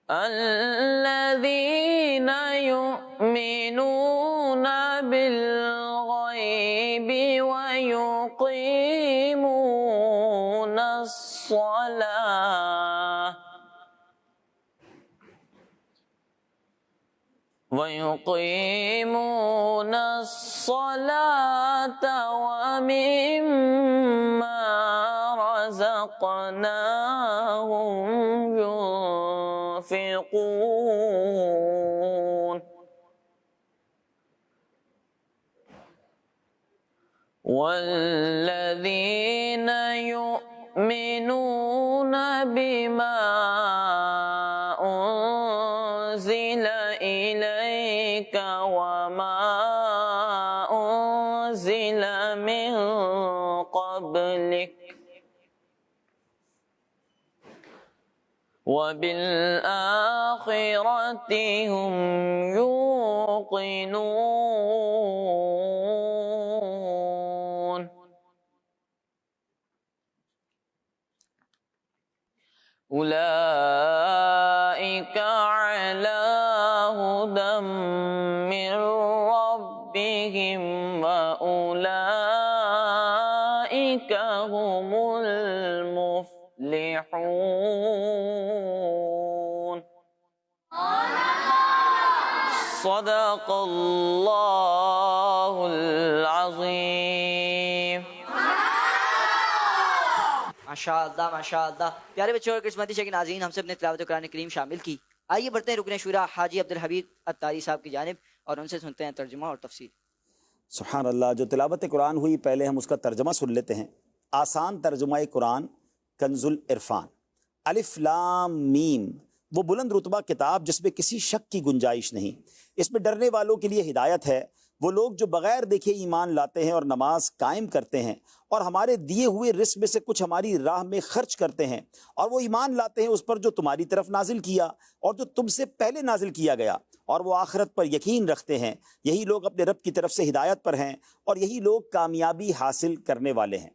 الذین یؤمنون بالغیب ویقیمون الصلاة ومما رزقناهم ينفقون والذين يؤمنون بما أنزل إليك وما أنزل من قبلك وبالآخرة هم يوقنون أولئك على هدى من ربهم وأولئك هم المفلحون صدق اللہ العظیم۔ ماشاء اللہ ماشاء اللہ۔ پیارے بچوں اور قسمتی شیخ ناظرین، ہم سب نے تلاوت قرآن کریم شامل کی۔ آئیے بڑھتے ہیں رکن شورا حاجی عبدالحبیب اتاری صاحب کی جانب اور ان سے سنتے ہیں ترجمہ اور تفسیر۔ سبحان اللہ۔ جو تلاوت قرآن ہوئی پہلے ہم اس کا ترجمہ سن لیتے ہیں۔ آسان ترجمہ قرآن کنز العرفان۔ الف لام میم، وہ بلند رتبہ کتاب جس میں کسی شک کی گنجائش نہیں۔ اس میں ڈرنے والوں کے لیے ہدایت ہے، وہ لوگ جو بغیر دیکھے ایمان لاتے ہیں اور نماز قائم کرتے ہیں اور ہمارے دیے ہوئے رزق میں سے کچھ ہماری راہ میں خرچ کرتے ہیں، اور وہ ایمان لاتے ہیں اس پر جو تمہاری طرف نازل کیا اور جو تم سے پہلے نازل کیا گیا، اور وہ آخرت پر یقین رکھتے ہیں۔ یہی لوگ اپنے رب کی طرف سے ہدایت پر ہیں اور یہی لوگ کامیابی حاصل کرنے والے ہیں۔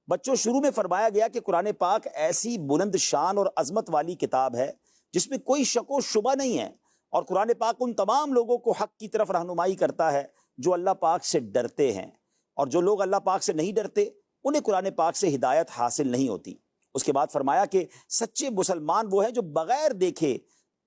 بچوں، شروع میں فرمایا گیا کہ قرآن پاک ایسی بلند شان اور عظمت والی کتاب ہے جس میں کوئی شک و شبہ نہیں ہے، اور قرآن پاک ان تمام لوگوں کو حق کی طرف رہنمائی کرتا ہے جو اللہ پاک سے ڈرتے ہیں، اور جو لوگ اللہ پاک سے نہیں ڈرتے انہیں قرآن پاک سے ہدایت حاصل نہیں ہوتی۔ اس کے بعد فرمایا کہ سچے مسلمان وہ ہیں جو بغیر دیکھے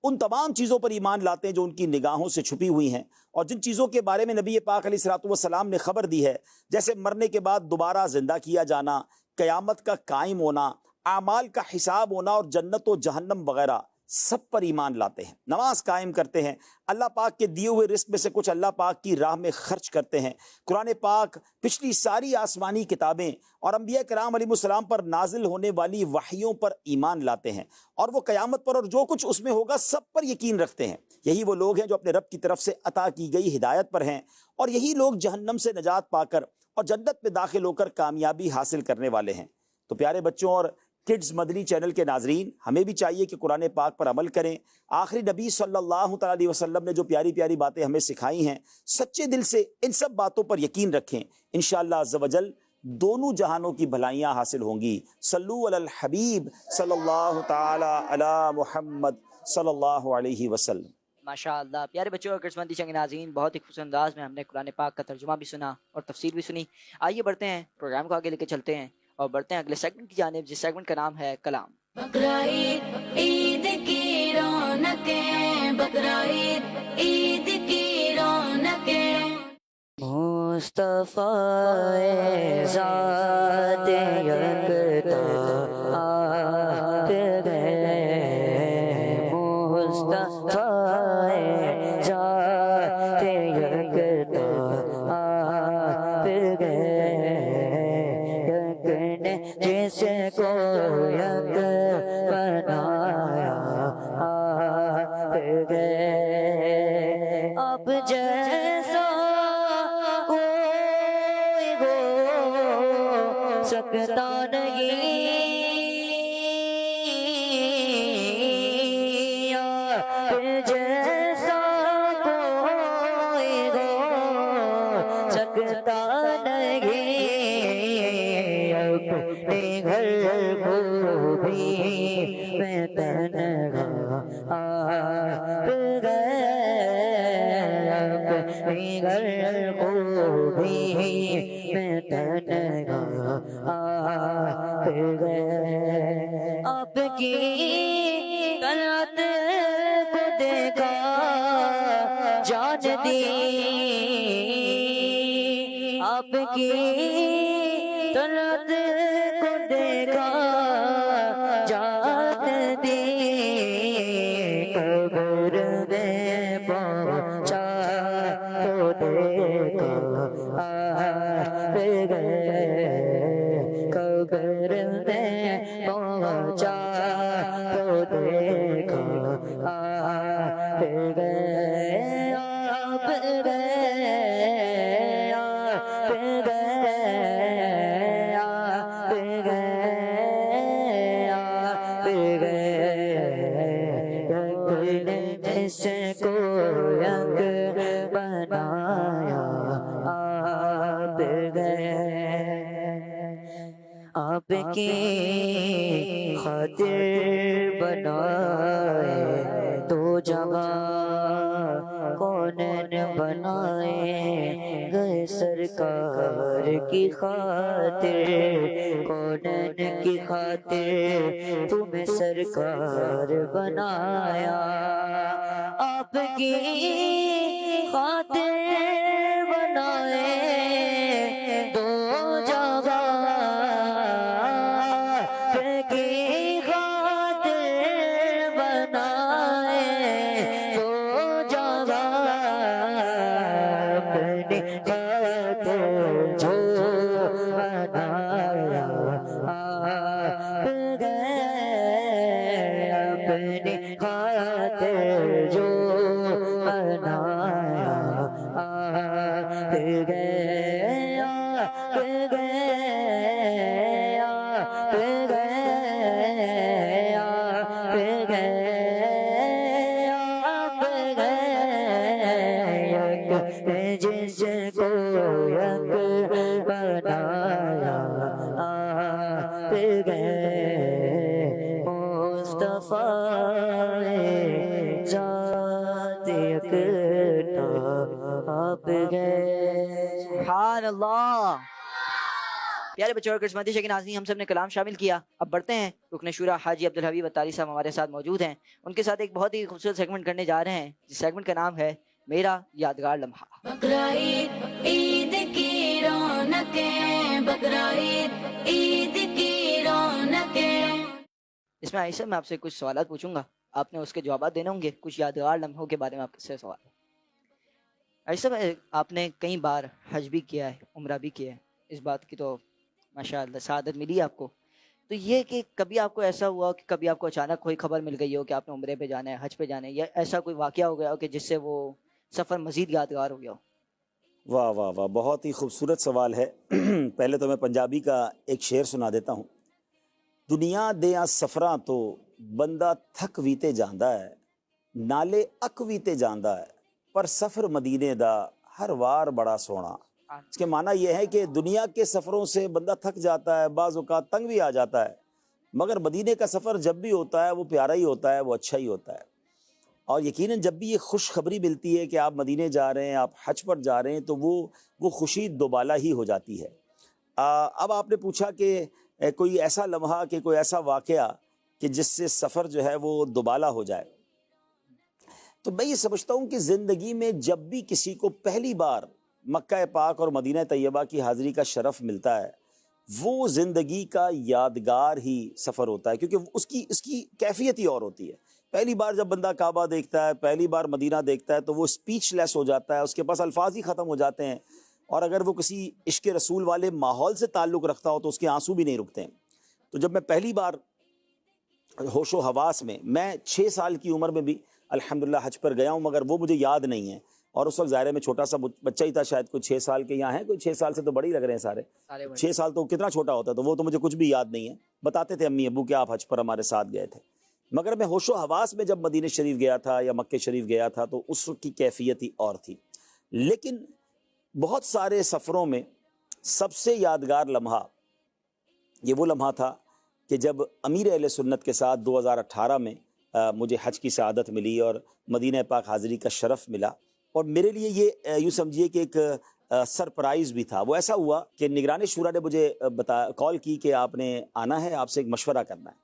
ان تمام چیزوں پر ایمان لاتے ہیں جو ان کی نگاہوں سے چھپی ہوئی ہیں، اور جن چیزوں کے بارے میں نبی پاک علیہ الصلوۃ والسلام نے خبر دی ہے، جیسے مرنے کے بعد دوبارہ زندہ کیا جانا، قیامت کا قائم ہونا، اعمال کا حساب ہونا اور جنت و جہنم وغیرہ، سب پر ایمان لاتے ہیں۔ نماز قائم کرتے ہیں، اللہ پاک کے دیے ہوئے رزق میں سے کچھ اللہ پاک کی راہ میں خرچ کرتے ہیں۔ قرآن پاک پچھلی ساری آسمانی کتابیں اور انبیاء کرام علیہ السلام پر نازل ہونے والی وحیوں پر ایمان لاتے ہیں، اور وہ قیامت پر اور جو کچھ اس میں ہوگا سب پر یقین رکھتے ہیں۔ یہی وہ لوگ ہیں جو اپنے رب کی طرف سے عطا کی گئی ہدایت پر ہیں، اور یہی لوگ جہنم سے نجات پا کر اور جنت میں داخل ہو کر کامیابی حاصل کرنے والے ہیں۔ تو پیارے بچوں اور کڈز مدنی چینل کے ناظرین، ہمیں بھی چاہیے کہ قرآن پاک پر عمل کریں۔ آخری نبی صلی اللہ تعالی علیہ وسلم نے جو پیاری پیاری باتیں ہمیں سکھائی ہیں، سچے دل سے ان سب باتوں پر یقین رکھیں، انشاءاللہ عز و جل دونوں جہانوں کی بھلائیاں حاصل ہوں گی۔ صلو علی الحبیب صلی اللہ تعالی علی محمد صلی اللہ علیہ وسلم۔ ماشاء اللہ۔ پیارے بچوں اور قسمتی شیخ ناظرین، بہت ہی خوش انداز میں ہم نے قرآن پاک کا ترجمہ بھی سنا اور تفسیر بھی سنی۔ آئیے بڑھتے ہیں، پروگرام کو آگے لے کے چلتے ہیں اور بڑھتے ہیں اگلے سیگمنٹ کی جانب، جس سیگمنٹ کا نام ہے کلام۔ بقرعید عید کی رونقیں، بقرعید عید کی رونقیں، مصطفیٰ ذات یکتا آپ گئے، مصطفیٰ ذات یکتا آپ گئے، یک نے جس کو یک بنایا آپ گئے، اب جیسا کوئی ہو سکتا نہیں، آپ جیسا کوئی ہو سکتا نہیں، اپنے گھر کو خوبی میں تنہا آپ گئے اپنی گھر خوبی میں تنہا آپ گئے آپ کی طلعت کو دیکھا جان دی آپ کی طلعت کو دیکھا جان دی قبر میں پہنچا تو دیکھا آپ گئے قبر میں پہنچا تو دیکھا آپ گئے آپ گئے آپ گئے آپ گئے آپ گئے جس کو رنگ بنایا آپ گئے آپ کی خاطر بنائے دو جگہ کونین بنائے گئے سرکار کی خاطر کونین کی خاطر تمہیں سرکار بنایا آپ کی خاطر بنائے دو جگہ آپ کی خاطر بنائے دو جگہ اپنی خاطر جو بنایا آپ گئے اپنی خاطر جو بنایا آپ گئے آپ گئے آپ گئے آپ گئے آپ گئے جس کو یک بنایا آپ گئے مصطفیٰ ذات یکتا آپ گئے سبحان اللہ پیارے بچوں اور قسمتی شیخ ناظرین ہم سب نے کلام شامل کیا اب بڑھتے ہیں رکن شورا حاجی عبدالحبیب اتاری صاحب ہمارے ساتھ موجود ہیں ان کے ساتھ ایک بہت ہی خوبصورت سیگمنٹ کرنے جا رہے ہیں جس سیگمنٹ کا نام ہے میرا یادگار لمحہ بقرعید عید کی رونقیں بقرعید عید کی رونقیں اس میں عائشہ میں آپ سے کچھ سوالات پوچھوں گا آپ نے اس کے جوابات دینے ہوں گے کچھ یادگار لمحوں کے بارے میں آپ سے سوال عائشہ آپ نے کئی بار حج بھی کیا ہے عمرہ بھی کیا ہے اس بات کی تو ماشاء اللہ سعادت ملی آپ کو تو یہ کہ کبھی آپ کو ایسا ہوا کہ کبھی آپ کو اچانک کوئی خبر مل گئی ہو کہ آپ نے عمرے پہ جانا ہے حج پہ جانا ہے یا ایسا کوئی واقعہ ہو گیا ہو کہ جس سے وہ سفر مزید یادگار ہو گیا ہو واہ واہ واہ بہت ہی خوبصورت سوال ہے پہلے تو میں پنجابی کا ایک شعر سنا دیتا ہوں دنیا دیاں سفراں تو بندہ تھک ویتے جاندا ہے نالے اک ویتے جاندا ہے پر سفر مدینے دا ہر وار بڑا سونا اس کے معنی یہ ہے کہ دنیا کے سفروں سے بندہ تھک جاتا ہے بعض اوقات تنگ بھی آ جاتا ہے مگر مدینے کا سفر جب بھی ہوتا ہے وہ پیارا ہی ہوتا ہے وہ اچھا ہی ہوتا ہے اور یقیناً جب بھی یہ خوشخبری ملتی ہے کہ آپ مدینے جا رہے ہیں آپ حج پر جا رہے ہیں تو وہ خوشی دوبالا ہی ہو جاتی ہے اب آپ نے پوچھا کہ کوئی ایسا لمحہ کہ کوئی ایسا واقعہ کہ جس سے سفر جو ہے وہ دوبالا ہو جائے تو میں یہ سمجھتا ہوں کہ زندگی میں جب بھی کسی کو پہلی بار مکہ پاک اور مدینہ طیبہ کی حاضری کا شرف ملتا ہے وہ زندگی کا یادگار ہی سفر ہوتا ہے کیونکہ اس کی کیفیت ہی اور ہوتی ہے پہلی بار جب بندہ کعبہ دیکھتا ہے پہلی بار مدینہ دیکھتا ہے تو وہ اسپیچ لیس ہو جاتا ہے اس کے پاس الفاظ ہی ختم ہو جاتے ہیں اور اگر وہ کسی عشق رسول والے ماحول سے تعلق رکھتا ہو تو اس کے آنسو بھی نہیں رکتے ہیں تو جب میں پہلی بار ہوش و حواس میں 6 سال کی عمر میں بھی الحمدللہ حج پر گیا ہوں مگر وہ مجھے یاد نہیں ہے اور اس وقت ظاہر ہے میں چھوٹا سا بچہ ہی تھا شاید کوئی 6 سال کے یہاں ہیں کوئی 6 سال سے تو بڑے ہی لگ رہے ہیں سارے 6 سال تو کتنا چھوٹا ہوتا تو وہ تو مجھے کچھ بھی یاد نہیں ہے بتاتے تھے امی ابو کہ آپ حج پر ہمارے ساتھ گئے تھے مگر میں ہوش و حواس میں جب مدینہ شریف گیا تھا یا مکہ شریف گیا تھا تو اس کی کیفیت ہی اور تھی لیکن بہت سارے سفروں میں سب سے یادگار لمحہ یہ وہ لمحہ تھا کہ جب امیر اہل سنت کے ساتھ 2018 میں مجھے حج کی سعادت ملی اور مدینہ پاک حاضری کا شرف ملا، اور میرے لیے یہ یوں سمجھیے کہ ایک سرپرائز بھی تھا۔ وہ ایسا ہوا کہ نگران شورا نے مجھے کال کی کہ آپ نے آنا ہے، آپ سے ایک مشورہ کرنا ہے۔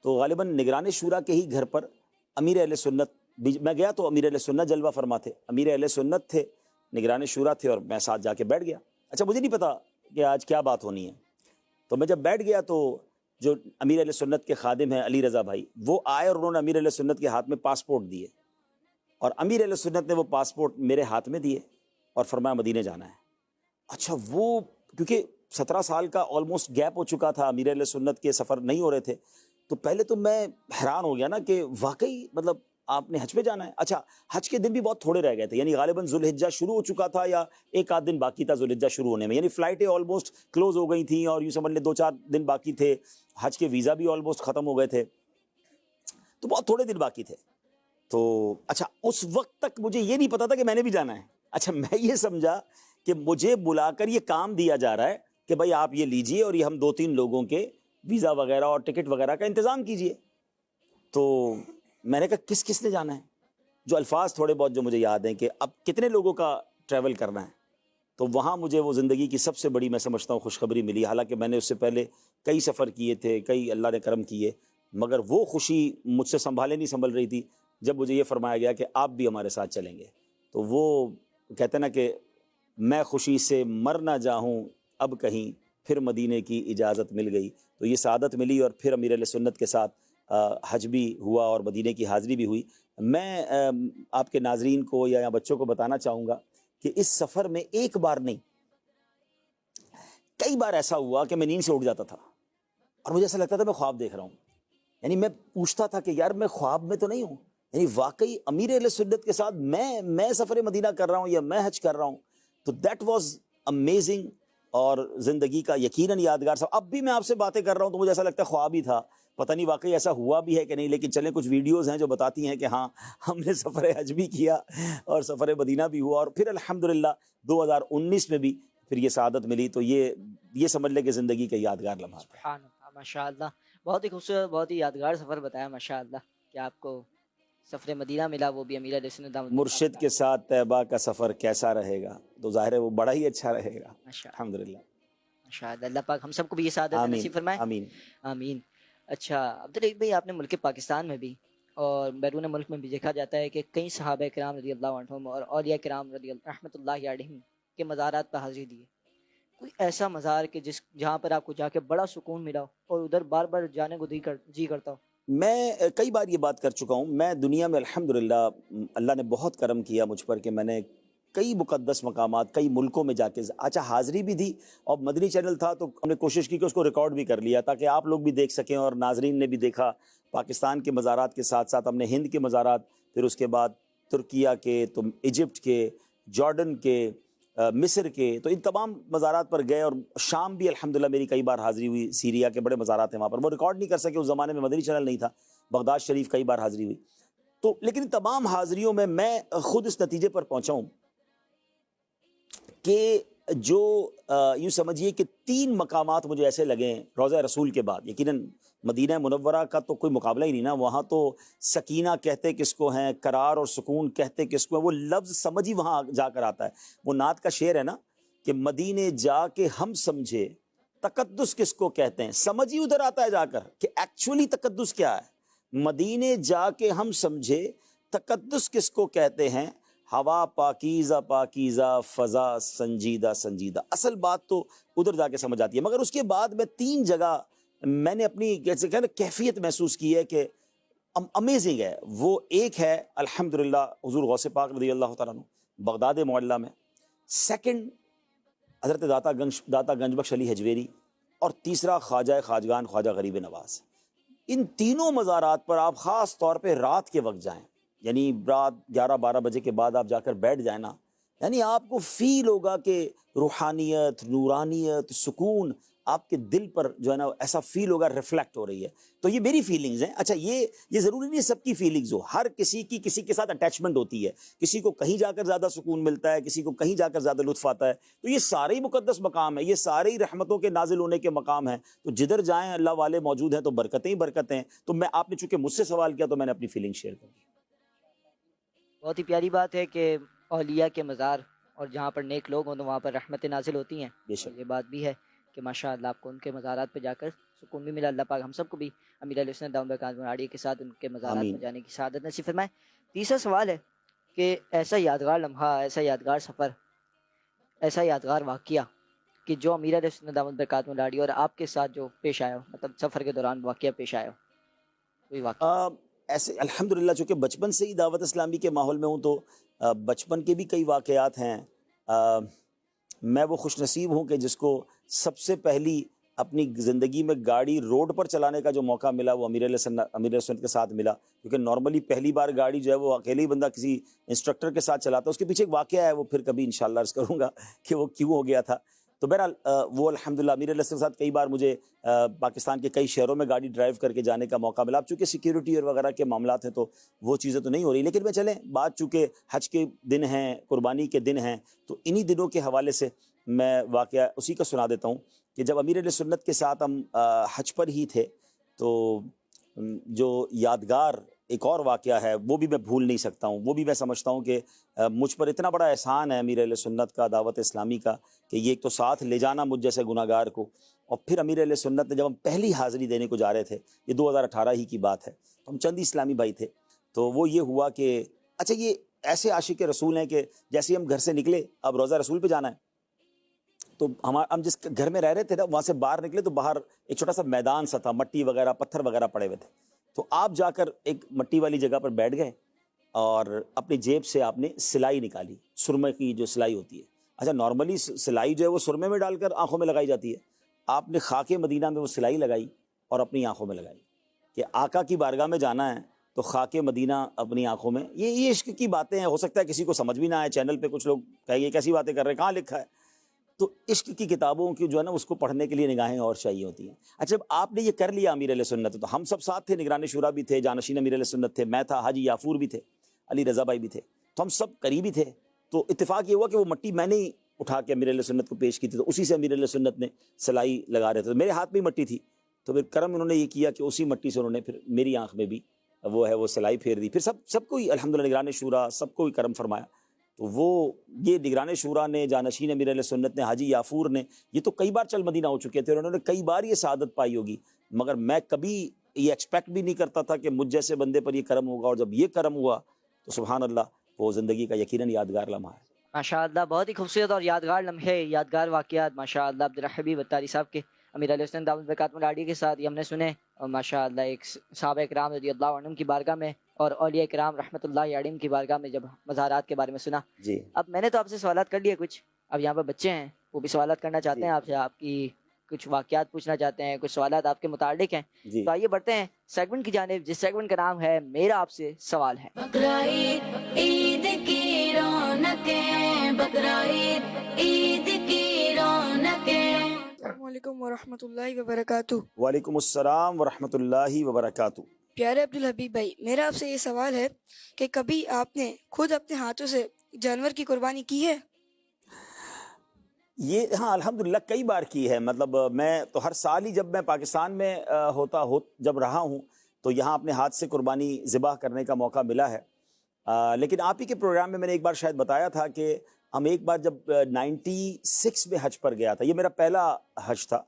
تو غالباً نگران شورا کے ہی گھر پر امیر اہل سنت میں گیا، تو امیر اہل سنت جلوہ فرما تھے، امیر اہل سنت تھے، نگران شورا تھے، اور میں ساتھ جا کے بیٹھ گیا۔ اچھا مجھے نہیں پتا کہ آج کیا بات ہونی ہے، تو میں جب بیٹھ گیا تو جو امیر اہل سنت کے خادم ہیں علی رضا بھائی، وہ آئے اور انہوں نے امیر اہل سنت کے ہاتھ میں پاسپورٹ دیے، اور امیر اہل سنت نے وہ پاسپورٹ میرے ہاتھ میں دیے اور فرمایا مدینے جانا ہے۔ اچھا وہ کیونکہ 17 سال کا آلموسٹ گیپ ہو چکا تھا، امیر اہل سنت کے سفر نہیں ہو رہے تھے، تو پہلے تو میں حیران ہو گیا نا کہ واقعی مطلب آپ نے حج پہ جانا ہے۔ اچھا حج کے دن بھی بہت تھوڑے رہ گئے تھے، یعنی غالباً ذوالحجہ شروع ہو چکا تھا یا ایک آدھ دن باقی تھا ذوالحجہ شروع ہونے میں، یعنی فلائٹیں آلموسٹ کلوز ہو گئی تھیں، اور یوں سمجھ لیں 2-4 دن باقی تھے، حج کے ویزا بھی آلموسٹ ختم ہو گئے تھے، تو بہت تھوڑے دن باقی تھے۔ تو اچھا اس وقت تک مجھے یہ نہیں پتا تھا کہ میں نے بھی جانا ہے۔ اچھا میں یہ سمجھا کہ مجھے بلا کر یہ کام دیا جا رہا ہے کہ بھائی آپ یہ لیجئے اور یہ ہم 2-3 لوگوں کے ویزا وغیرہ اور ٹکٹ وغیرہ کا انتظام کیجئے۔ تو میں نے کہا کس کس نے جانا ہے؟ جو الفاظ تھوڑے بہت جو مجھے یاد ہیں کہ اب کتنے لوگوں کا ٹریول کرنا ہے، تو وہاں مجھے وہ زندگی کی سب سے بڑی میں سمجھتا ہوں خوشخبری ملی۔ حالانکہ میں نے اس سے پہلے کئی سفر کیے تھے، کئی اللہ نے کرم کیے، مگر وہ خوشی مجھ سے سنبھالے نہیں سنبھل رہی تھی جب مجھے یہ فرمایا گیا کہ آپ بھی ہمارے ساتھ چلیں گے۔ تو وہ کہتے ہیں نا کہ میں خوشی سے مر نہ جاؤں اب کہیں، پھر مدینے کی اجازت مل گئی۔ تو یہ سعادت ملی، اور پھر امیر اہل سنت کے ساتھ حج بھی ہوا اور مدینے کی حاضری بھی ہوئی۔ میں آپ کے ناظرین کو یا بچوں کو بتانا چاہوں گا کہ اس سفر میں ایک بار نہیں، کئی بار ایسا ہوا کہ میں نیند سے اٹھ جاتا تھا اور مجھے ایسا لگتا تھا میں خواب دیکھ رہا ہوں، یعنی میں پوچھتا تھا کہ یار میں خواب میں تو نہیں ہوں، یعنی واقعی امیر اہل سنت کے ساتھ میں سفر مدینہ کر رہا ہوں یا میں حج کر رہا ہوں۔ تو دیٹ واز امیزنگ، اور زندگی کا یقیناً یادگار سفر۔ اب بھی میں آپ سے باتیں کر رہا ہوں تو مجھے ایسا لگتا ہے خواب ہی تھا، پتہ نہیں واقعی ایسا ہوا بھی ہے کہ نہیں، لیکن چلیں کچھ ویڈیوز ہیں جو بتاتی ہیں کہ ہاں ہم نے سفر حج بھی کیا اور سفر مدینہ بھی ہوا، اور پھر الحمدللہ 2019 میں بھی پھر یہ سعادت ملی۔ تو یہ سمجھ لے کہ زندگی کے یادگار لمحات ہیں۔ سبحان اللہ، ماشاء اللہ، بہت ہی خوبصورت، بہت ہی یادگار سفر بتایا ماشاء اللہ، کہ آپ کو سفر مدینہ ملا، وہ بھی امیر علیہ سنت دامت مرشد کے ساتھ طیبہ کا سفر کیسا رہے گا، تو ظاہر ہے وہ بڑا ہی اچھا رہے گا ماشاء الحمدللہ۔ اللہ، اللہ پاک ہم سب کو بھی یہ سعادت آمین نصیب فرمائے، آمین۔ آمین۔ اچھا عبدالرحیم بھائی، آپ نے ملک پاکستان میں بھی اور بیرون ملک میں بھی دیکھا جاتا ہے کہ کئی صحابہ کرام رضی اللہ عنہم اور اولیاء کرام رحمۃ اللہ علیہم کے مزارات پر حاضری دی ہے، کوئی ایسا مزار کہ جہاں پر آپ کو جا کے بڑا سکون ملا اور ادھر بار بار جانے کو جی کرتا ہو؟ میں کئی بار یہ بات کر چکا ہوں، میں دنیا میں الحمدللہ اللہ نے بہت کرم کیا مجھ پر کہ میں نے کئی مقدس مقامات کئی ملکوں میں جا کے اچھا حاضری بھی دی، اور مدنی چینل تھا تو ہم نے کوشش کی کہ اس کو ریکارڈ بھی کر لیا تاکہ آپ لوگ بھی دیکھ سکیں اور ناظرین نے بھی دیکھا۔ پاکستان کے مزارات کے ساتھ ساتھ ہم نے ہند کے مزارات، پھر اس کے بعد ترکیہ کے، تو ایجپٹ کے، جارڈن کے، مصر کے، تو ان تمام مزارات پر گئے، اور شام بھی الحمدللہ میری کئی بار حاضری ہوئی، سیریا کے بڑے مزارات ہیں وہاں پر، وہ ریکارڈ نہیں کر سکے، اس زمانے میں مدنی چینل نہیں تھا۔ بغداد شریف کئی بار حاضری ہوئی، تو لیکن ان تمام حاضریوں میں خود اس نتیجے پر پہنچا ہوں کہ جو یوں سمجھیے کہ 3 مقامات مجھے ایسے لگے ہیں روضہ رسول کے بعد، یقیناً مدینہ منورہ کا تو کوئی مقابلہ ہی نہیں نا، وہاں تو سکینہ کہتے کس کو ہیں، قرار اور سکون کہتے کس کو ہیں، وہ لفظ سمجھ ہی وہاں جا کر آتا ہے۔ وہ نعت کا شعر ہے نا کہ مدینے جا کے ہم سمجھے تقدس کس کو کہتے ہیں، سمجھ ہی ادھر آتا ہے جا کر کہ ایکچولی تقدس کیا ہے۔ مدینے جا کے ہم سمجھے تقدس کس کو کہتے ہیں، ہوا پاکیزہ پاکیزہ، فضا سنجیدہ سنجیدہ۔ اصل بات تو ادھر جا کے سمجھ آتی ہے، مگر اس کے بعد میں 3 جگہ میں نے اپنی کیسے کہنا کیفیت محسوس کی ہے کہ امیزنگ ہے۔ وہ ایک ہے الحمدللہ حضور غوث پاک رضی اللہ تعالیٰ عنہ بغداد معلیٰ میں، سیکنڈ حضرت داتا گنج بخش علی حجویری، اور تیسرا خواجہ خواجگان خواجہ غریب نواز۔ ان تینوں مزارات پر آپ خاص طور پہ رات کے وقت جائیں، یعنی رات 11-12 بجے کے بعد آپ جا کر بیٹھ جائیں نا، یعنی آپ کو فیل ہوگا کہ روحانیت، نورانیت، سکون آپ کے دل پر جو ہے نا ایسا فیل ہوگا ریفلیکٹ ہو رہی ہے. تو یہ میری فیلنگز ہیں. اچھا یہ ضروری نہیں ہے سب کی فیلنگز ہو, ہر کسی کی کسی کے ساتھ اٹیچمنٹ ہوتی ہے, کسی کو کہیں جا کر زیادہ سکون ملتا ہے, کسی کو کہیں جا کر زیادہ لطف آتا ہے. تو یہ سارے ہی مقدس مقام ہے, یہ سارے ہی رحمتوں کے نازل ہونے کے مقام ہیں. تو جدھر جائیں اللہ والے موجود ہیں تو برکتیں ہی برکتیں. تو میں, آپ نے چونکہ مجھ سے سوال کیا تو میں نے اپنی فیلنگ شیئر کر دی. بہت ہی پیاری بات ہے کہ اولیاء کے مزار اور جہاں پر نیک لوگ ہوں تو وہاں پر رحمتیں نازل ہوتی ہیں. بے شک. یہ بات بھی ہے کہ ماشاء اللہ آپ کو ان کے مزارات پہ جا کر سکون بھی ملا. اللہ پاک ہم سب کو بھی امیر علیہ السلام دامت برکاتہ العالیہ کے ساتھ ان کے مزارات آمین. میں جانے کی سعادت نصیب فرمائے. تیسرا سوال ہے کہ ایسا یادگار لمحہ, ایسا یادگار سفر, ایسا یادگار واقعہ کہ جو امیر علیہ السلام دامت برکاتہ العالیہ اور آپ کے ساتھ جو پیش آیا ہو, مطلب سفر کے دوران واقعہ پیش آیا ہو, کوئی واقعہ. ایسے الحمدللہ چونکہ بچپن سے ہی دعوت اسلامی کے ماحول میں ہوں تو بچپن کے بھی کئی واقعات ہیں. میں وہ خوش نصیب ہوں کہ جس کو سب سے پہلی اپنی زندگی میں گاڑی روڈ پر چلانے کا جو موقع ملا وہ امیر علیہ سنت کے ساتھ ملا. کیونکہ نارملی پہلی بار گاڑی جو ہے وہ اکیلے ہی بندہ کسی انسٹرکٹر کے ساتھ چلاتا ہے. اس کے پیچھے ایک واقعہ ہے, وہ پھر کبھی انشاءاللہ عرض کروں گا کہ وہ کیوں ہو گیا تھا. تو بہرحال وہ الحمدللہ امیر علیہ السلام کے ساتھ کئی بار مجھے پاکستان کے کئی شہروں میں گاڑی ڈرائیو کر کے جانے کا موقع ملا. اب چونکہ سیکیورٹی اور وغیرہ کے معاملات ہیں تو وہ چیزیں تو نہیں ہو رہی, لیکن میں چلیں بات چونکہ حج کے دن ہیں, قربانی کے دن ہیں, تو انہی دنوں کے حوالے سے میں واقعہ اسی کا سنا دیتا ہوں کہ جب امیر علیہ سنت کے ساتھ ہم حج پر ہی تھے تو جو یادگار ایک اور واقعہ ہے وہ بھی میں بھول نہیں سکتا ہوں. وہ بھی میں سمجھتا ہوں کہ مجھ پر اتنا بڑا احسان ہے امیر علیہ سنت کا, دعوت اسلامی کا, کہ یہ ایک تو ساتھ لے جانا مجھ جیسے گناہ گار کو, اور پھر امیر علیہ سنت نے جب ہم پہلی حاضری دینے کو جا رہے تھے, یہ 2018 ہی کی بات ہے, تو ہم چند اسلامی بھائی تھے. تو وہ یہ ہوا کہ اچھا یہ ایسے عاشق رسول ہیں کہ جیسے ہم گھر سے نکلے اب روضہ رسول پہ جانا ہے, تو ہم جس گھر میں رہ رہے تھے نا وہاں سے باہر نکلے تو باہر ایک چھوٹا سا میدان سا تھا, مٹی وغیرہ پتھر وغیرہ پڑے ہوئے تھے. تو آپ جا کر ایک مٹی والی جگہ پر بیٹھ گئے اور اپنی جیب سے آپ نے سلائی نکالی, سرمے کی جو سلائی ہوتی ہے. اچھا نارملی سلائی جو ہے وہ سرمے میں ڈال کر آنکھوں میں لگائی جاتی ہے, آپ نے خاک مدینہ میں وہ سلائی لگائی اور اپنی آنکھوں میں لگائی کہ آقا کی بارگاہ میں جانا ہے تو خاک مدینہ اپنی آنکھوں میں. یہ عشق کی باتیں ہیں, ہو سکتا ہے کسی کو سمجھ بھی نہ آئے, چینل پہ کچھ لوگ کہیں یہ کیسی باتیں کر رہے ہیں, کہاں لکھا ہے. تو عشق کی کتابوں کی جو ہے نا اس کو پڑھنے کے لیے نگاہیں اور چاہیے ہوتی ہیں. اچھا جب آپ نے یہ کر لیا امیر علیہ سنت, تو ہم سب ساتھ تھے, نگران شورا بھی تھے, جانشین امیر علیہ سنت تھے, میں تھا, حاجی یافور بھی تھے, علی رضا بھائی بھی تھے, تو ہم سب قریبی تھے. تو اتفاق یہ ہوا کہ وہ مٹی میں نے اٹھا کے امیر علیہ سنت کو پیش کی تھی, تو اسی سے امیر علیہ سنت نے سلائی لگا رہے تھے. تو میرے ہاتھ میں مٹی تھی, تو پھر کرم انہوں نے یہ کیا کہ اسی مٹی سے انہوں نے پھر میری آنکھ میں بھی وہ ہے وہ سلائی پھیر دی. پھر سب کو ہی الحمدللہ نگران شورا سب کو ہی کرم فرمایا. تو وہ یہ نگران شورا نے, جانشین امیر علیہ سنت نے, حاجی یافور نے, یہ تو کئی بار چل مدینہ ہو چکے تھے اور انہوں نے کئی بار یہ سعادت پائی ہوگی, مگر میں کبھی یہ ایکسپیکٹ بھی نہیں کرتا تھا کہ مجھ جیسے بندے پر یہ کرم ہوگا. اور جب یہ کرم ہوا تو سبحان اللہ وہ زندگی کا یقیناً یادگار لمحہ ہے. ماشاء اللہ بہت ہی خوبصورت اور یادگار لمحے, یادگار واقعات ماشاء اللہ عبدالحبیب اتاری صاحب کے امیر علیہ السلام دامت برکاتہ العالیہ کے ساتھ یہ ہم نے سنے. اور ماشاء اللہ ایک صحابہ کرام رضی اللہ عنہم کی بارگاہ میں اور اولیاء کرام رحمۃ اللہ علیہم کی بارگاہ میں جب مزارات کے بارے میں سنا. جی اب میں نے تو آپ سے سوالات کر لیے کچھ, اب یہاں پہ بچے ہیں وہ بھی سوالات کرنا چاہتے ہیں آپ سے, آپ کی کچھ واقعات پوچھنا چاہتے ہیں, کچھ سوالات آپ کے متعلق ہیں. جی تو آئیے بڑھتے ہیں سیگمنٹ کی جانب, جس سیگمنٹ کا نام ہے میرا آپ سے سوال ہے. بقرعید عید کی رونقیں, بقرعید عید کی رونقیں. السلام علیکم ورحمۃ اللہ وبرکاتہ. وعلیکم السلام ورحمۃ اللہ وبرکاتہ. پیارے عبدالحبیب بھائی, میرا آپ سے یہ سوال ہے کہ کبھی آپ نے خود اپنے ہاتھوں سے جانور کی قربانی کی ہے؟ یہ ہاں الحمدللہ کئی بار کی ہے. مطلب میں تو ہر سال ہی جب میں پاکستان میں جب رہا ہوں تو یہاں اپنے ہاتھ سے قربانی ذبح کرنے کا موقع ملا ہے. لیکن آپ ہی کے پروگرام میں نے ایک بار شاید بتایا تھا کہ ہم ایک بار جب 96 میں حج پر گیا تھا, یہ میرا پہلا حج تھا,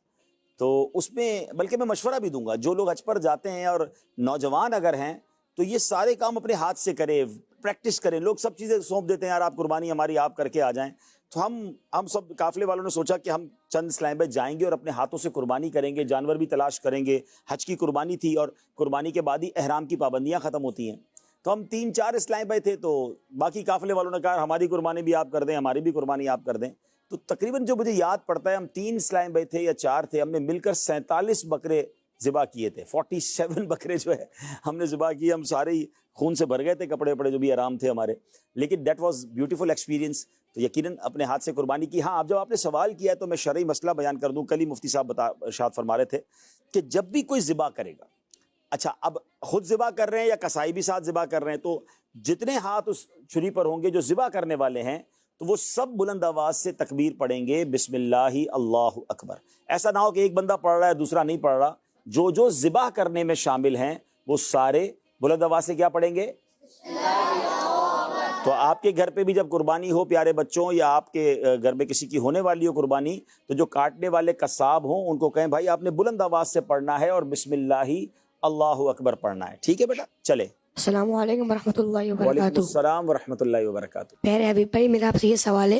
تو اس میں بلکہ میں مشورہ بھی دوں گا جو لوگ حج پر جاتے ہیں اور نوجوان اگر ہیں تو یہ سارے کام اپنے ہاتھ سے کریں, پریکٹس کریں. لوگ سب چیزیں سونپ دیتے ہیں, یار آپ قربانی ہماری آپ کر کے آ جائیں. تو ہم سب قافلے والوں نے سوچا کہ ہم چند اسلام بھائی جائیں گے اور اپنے ہاتھوں سے قربانی کریں گے, جانور بھی تلاش کریں گے. حج کی قربانی تھی اور قربانی کے بعد ہی احرام کی پابندیاں ختم ہوتی ہیں. تو ہم 3-4 اسلام بھائی تھے, تو باقی قافلے والوں نے کہا ہماری قربانی بھی آپ کر دیں, ہماری بھی قربانی آپ کر دیں. تو تقریباً جو مجھے یاد پڑتا ہے ہم 3 اسلام بھائی تھے یا 4 تھے, ہم نے مل کر 47 بکرے ذبح کیے تھے. 47 بکرے جو ہے ہم نے ذبح کیے. ہم سارے ہی خون سے بھر گئے تھے, کپڑے جو بھی آرام تھے ہمارے, لیکن دیٹ واز بیوٹیفل ایکسپیرینس. تو یقیناً اپنے ہاتھ سے قربانی کی. ہاں اب جب آپ نے سوال کیا ہے تو میں شرعی مسئلہ بیان کر دوں. کل ہی مفتی صاحب ارشاد فرما رہے تھے کہ جب بھی کوئی ذبح کرے گا, اچھا اب خود ذبح کر رہے ہیں یا کسائی بھی ساتھ ذبح کر رہے ہیں, تو جتنے ہاتھ اس چھری پر ہوں گے جو ذبح کرنے والے ہیں تو وہ سب بلند آواز سے تکبیر پڑھیں گے, بسم اللہ اللہ اکبر. ایسا نہ ہو کہ ایک بندہ پڑھ رہا ہے دوسرا نہیں پڑھ رہا. جو ذبح کرنے میں شامل ہیں وہ سارے بلند آواز سے کیا پڑھیں گے؟ تو آپ کے گھر پہ بھی جب قربانی ہو پیارے بچوں, یا آپ کے گھر میں کسی کی ہونے والی ہو قربانی, تو جو کاٹنے والے قصاب ہوں ان کو کہیں بھائی آپ نے بلند آواز سے پڑھنا ہے اور بسم اللہ اللہ اکبر پڑھنا ہے. ٹھیک ہے بیٹا, چلے. السلام علیکم ورحمۃ اللہ وعلیکم وبرکاتہ. السلام ورحمۃ اللہ وبرکاتہ. پیارے حبیب بھائی, میرا آپ سے یہ سوال ہے,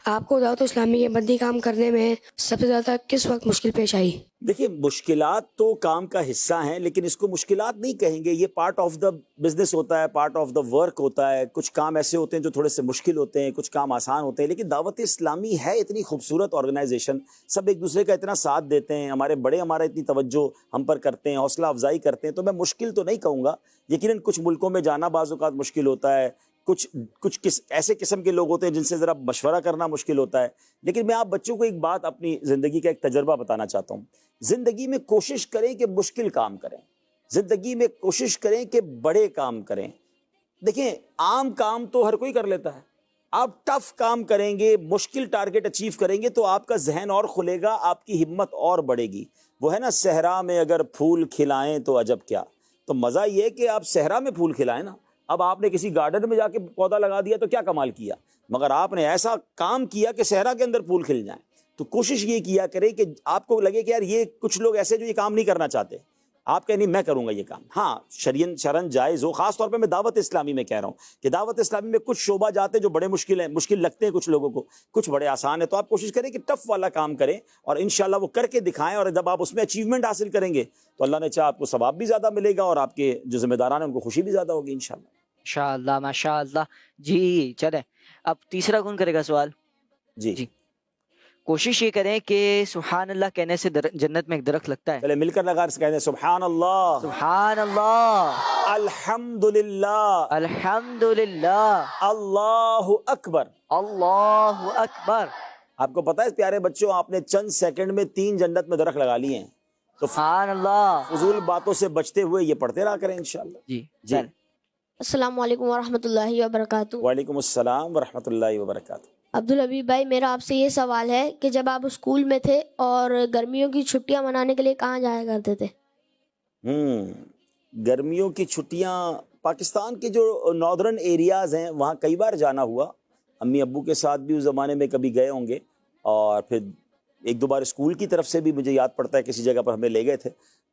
آپ کو دعوت اسلامی کے مدنی کام کرنے میں سب سے زیادہ کس وقت مشکل پیش آئی؟ دیکھیے مشکلات تو کام کا حصہ ہیں, لیکن اس کو مشکلات نہیں کہیں گے. یہ پارٹ آف دا بزنس ہوتا ہے, پارٹ آف دا ورک ہوتا ہے. کچھ کام ایسے ہوتے ہیں جو تھوڑے سے مشکل ہوتے ہیں, کچھ کام آسان ہوتے ہیں. لیکن دعوت اسلامی ہے اتنی خوبصورت آرگنائزیشن, سب ایک دوسرے کا اتنا ساتھ دیتے ہیں, ہمارے بڑے ہمارا اتنی توجہ ہم پر کرتے ہیں, حوصلہ افزائی کرتے ہیں. تو میں مشکل تو نہیں کہوں گا. یقیناً کچھ ملکوں میں جانا بعض اوقات مشکل ہوتا ہے, کچھ ایسے قسم کے لوگ ہوتے ہیں جن سے ذرا مشورہ کرنا مشکل ہوتا ہے. لیکن میں آپ بچوں کو ایک بات اپنی زندگی کا ایک تجربہ بتانا چاہتا ہوں. زندگی میں کوشش کریں کہ مشکل کام کریں, زندگی میں کوشش کریں کہ بڑے کام کریں. دیکھیں عام کام تو ہر کوئی کر لیتا ہے, آپ ٹف کام کریں گے, مشکل ٹارگٹ اچیو کریں گے تو آپ کا ذہن اور کھلے گا, آپ کی ہمت اور بڑھے گی. وہ ہے نا, صحرا میں اگر پھول کھلائیں تو عجب کیا. تو مزہ یہ کہ آپ صحرا میں پھول کھلائیں نا. اب آپ نے کسی گارڈن میں جا کے پودا لگا دیا تو کیا کمال کیا, مگر آپ نے ایسا کام کیا کہ صحرا کے اندر پھول کھل جائیں. تو کوشش یہ کیا کریں کہ آپ کو لگے کہ یار یہ کچھ لوگ ایسے جو یہ کام نہیں کرنا چاہتے, آپ کہیں نہیں میں کروں گا یہ کام. ہاں شرعن جائز ہو. خاص طور پہ میں دعوت اسلامی میں کہہ رہا ہوں کہ دعوت اسلامی میں کچھ شعبہ جاتے ہیں جو بڑے مشکل لگتے ہیں کچھ لوگوں کو, کچھ بڑے آسان ہیں. تو آپ کوشش کریں کہ ٹف والا کام کریں اور انشاءاللہ وہ کر کے دکھائیں, اور جب آپ اس میں اچیومنٹ حاصل کریں گے تو اللہ نے چاہا آپ کو ثواب بھی زیادہ ملے گا اور آپ کے جو ذمہ داران ہیں ان کو خوشی بھی زیادہ ہوگی انشاءاللہ. ماشاءاللہ ماشاءاللہ. جی چلیں, اب تیسرا کون کرے گا سوال؟ جی کوشش یہ کریں کہ سبحان اللہ کہنے سے جنت میں ایک درخت لگتا ہے. چلے مل کر لگا کہتے ہیں سبحان اللہ, سبحان اللہ, الحمدللہ, الحمدللہ, اللہ اکبر, اللہ اکبر. آپ کو پتہ ہے پیارے بچوں, آپ نے چند سیکنڈ میں 3 جنت میں درخت لگا لیے ہیں. تو سبحان اللہ. فضول باتوں سے بچتے ہوئے یہ پڑھتے رہا کریں انشاءاللہ. جی السلام علیکم ورحمۃ اللہ وبرکاتہ. وعلیکم السلام ورحمۃ اللہ وبرکاتہ. عبدالحبیب بھائی, میرا آپ سے یہ سوال ہے کہ جب آپ اسکول میں تھے اور گرمیوں کی چھٹیاں منانے کے لیے کہاں جایا کرتے تھے؟ گرمیوں کی چھٹیاں پاکستان کے جو ناردرن ایریاز ہیں وہاں کئی بار جانا ہوا. امی ابو کے ساتھ بھی اس زمانے میں کبھی گئے ہوں گے, اور پھر 1-2 بار اسکول کی طرف سے بھی مجھے یاد پڑتا ہے کسی جگہ پر ہمیں لے گئے تھے.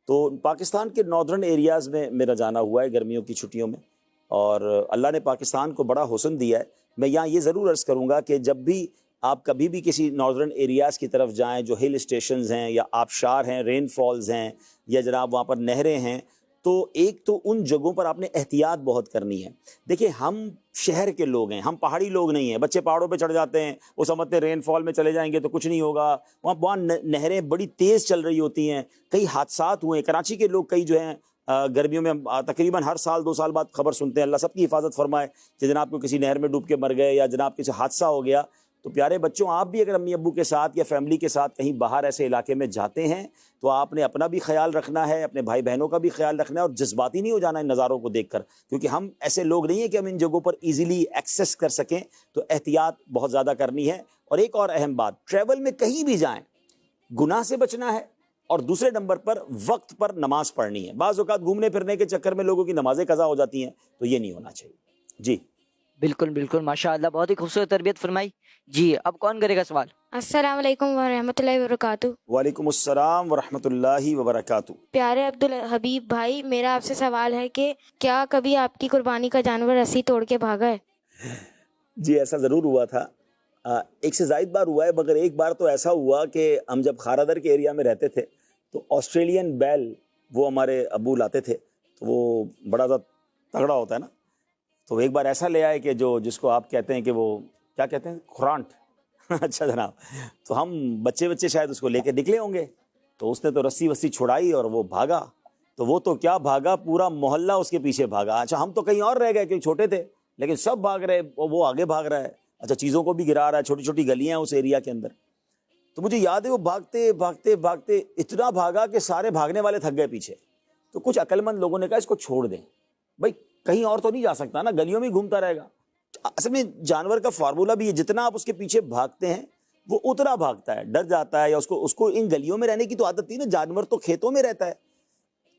تو پاکستان کے ناردرن ایریاز میں میرا جانا ہوا ہے گرمیوں کی چھٹیوں میں, اور اللہ نے پاکستان کو بڑا حسن دیا ہے. میں یہاں یہ ضرور عرض کروں گا کہ جب بھی آپ کبھی بھی کسی ناردرن ایریاز کی طرف جائیں جو ہل اسٹیشنز ہیں یا آبشار ہیں, رین فالز ہیں, یا جناب وہاں پر نہریں ہیں, تو ایک تو ان جگہوں پر آپ نے احتیاط بہت کرنی ہے. دیکھیں ہم شہر کے لوگ ہیں, ہم پہاڑی لوگ نہیں ہیں. بچے پہاڑوں پہ چڑھ جاتے ہیں, وہ سمجھتے ہیں رین فال میں چلے جائیں گے تو کچھ نہیں ہوگا. وہاں نہریں بڑی تیز چل رہی ہوتی ہیں, کئی حادثات ہوئے ہیں. کراچی کے لوگ کئی جو ہیں گرمیوں میں تقریباً ہر سال 2 سال بعد خبر سنتے ہیں. اللہ سب کی حفاظت فرمائے کہ جناب کو کسی نہر میں ڈوب کے مر گئے یا جناب کسی حادثہ ہو گیا. تو پیارے بچوں, آپ بھی اگر امی ابو کے ساتھ یا فیملی کے ساتھ کہیں باہر ایسے علاقے میں جاتے ہیں تو آپ نے اپنا بھی خیال رکھنا ہے, اپنے بھائی بہنوں کا بھی خیال رکھنا ہے, اور جذباتی نہیں ہو جانا ان نظاروں کو دیکھ کر, کیونکہ ہم ایسے لوگ نہیں ہیں کہ ہم ان جگہوں پر ایزیلی ایکسیس کر سکیں. تو احتیاط بہت زیادہ کرنی ہے. اور ایک اور اہم بات, ٹریول میں کہیں بھی جائیں گناہ سے بچنا ہے, اور دوسرے نمبر پر وقت پر نماز پڑھنی ہے. بعض اوقات گھومنے پھرنے کے چکر میں لوگوں کی نمازیں قضا ہو جاتی ہیں, تو یہ نہیں ہونا چاہیے. جی بالکل بالکل, ماشاءاللہ, بہت ہی خوبصورت تربیت فرمائی. جی اب کون کرے گا سوال؟ السلام علیکم ورحمۃ اللہ وبرکاتہ. وعلیکم السلام ورحمۃ اللہ وبرکاتہ. پیارے عبدالحبیب بھائی, میرا آپ سے سوال ہے کہ کیا کبھی آپ کی قربانی کا جانور رسی توڑ کے بھاگا ہے؟ جی ایسا ضرور ہوا تھا, 1 سے زائد بار ہوا ہے, مگر ایک بار تو ایسا ہوا کہ ہم جب خارادر کے ایریا میں رہتے تھے تو آسٹریلین بیل وہ ہمارے ابو لاتے تھے, تو وہ بڑا زیادہ تگڑا ہوتا ہے نا. تو ایک بار ایسا لے آئے کہ جس کو آپ کہتے ہیں کہ وہ کیا کہتے ہیں, کھرانٹ. اچھا جناب, تو ہم بچے شاید اس کو لے کے نکلے ہوں گے, تو اس نے تو رسی وسی چھڑائی اور وہ بھاگا. تو وہ تو کیا بھاگا, پورا محلہ اس کے پیچھے بھاگا. اچھا ہم تو کہیں اور رہ گئے کیونکہ چھوٹے تھے, لیکن سب بھاگ رہے, وہ آگے بھاگ رہا ہے. اچھا چیزوں کو بھی گرا رہا ہے, چھوٹی چھوٹی گلیاں ہیں اس ایریا کے اندر. تو مجھے یاد ہے وہ بھاگتے بھاگتے بھاگتے اتنا بھاگا کہ سارے بھاگنے والے تھک گئے پیچھے. تو کچھ عقل مند لوگوں نے کہا اس کو چھوڑ دیں, بھائی کہیں اور تو نہیں جا سکتا نا, گلیوں میں گھومتا رہے گا. اصل میں جانور کا فارمولا بھی ہے, جتنا آپ اس کے پیچھے بھاگتے ہیں وہ اتنا بھاگتا ہے, ڈر جاتا ہے, یا اس کو ان گلیوں میں رہنے کی تو عادت تھی نا, جانور تو کھیتوں میں رہتا ہے.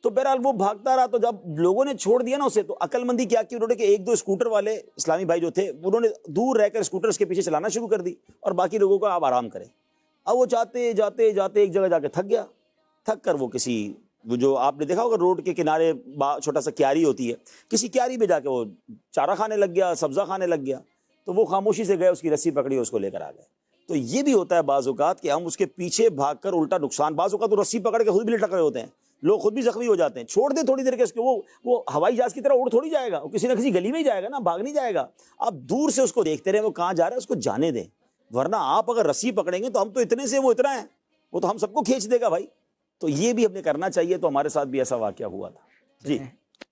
تو بہرحال وہ بھاگتا رہا. تو جب لوگوں نے چھوڑ دیا نا اسے, تو عقل مندی کیا کی انہوں نے کہ ایک دو اسکوٹر والے اسلامی بھائی جو تھے انہوں نے دور رہ کر اسکوٹر اس کے پیچھے چلانا شروع کر دی, اور باقی لوگوں کو آپ آرام کریں. اب وہ جاتے جاتے جاتے ایک جگہ جا کے تھک گیا. تھک کر وہ کسی, وہ جو آپ نے دیکھا ہوگا روڈ کے کنارے چھوٹا سا کیاری ہوتی ہے, کسی کیاری میں جا کے وہ چارہ کھانے لگ گیا, سبزہ کھانے لگ گیا. تو وہ خاموشی سے گئے, اس کی رسی پکڑی, اس کو لے کر آ گئے. تو یہ بھی ہوتا ہے بعض اوقات کہ ہم اس کے پیچھے بھاگ کر الٹا نقصان, بعض اوقات تو رسی پکڑ کے خود بھی لٹک رہے ہوتے ہیں, لوگ خود بھی زخمی ہو جاتے ہیں. چھوڑ دیں تھوڑی دیر کے, اس کو وہ ہوائی جہاز کی طرح اڑ تھوڑی جائے گا, وہ کسی نہ کسی گلی میں ہی جائے گا نا, بھاگ نہیں جائے گا. آپ دور سے اس کو دیکھتے رہیں وہ کہاں جا رہا ہے, اس کو جانے دیں. ورنہ آپ اگر رسی پکڑیں گے تو ہم تو اتنے سے وہ اتنا ہے, وہ تو ہم سب کو کھینچ دے گا بھائی. تو یہ بھی ہم نے کرنا چاہیے. تو ہمارے ساتھ بھی ایسا واقعہ ہوا تھا. جی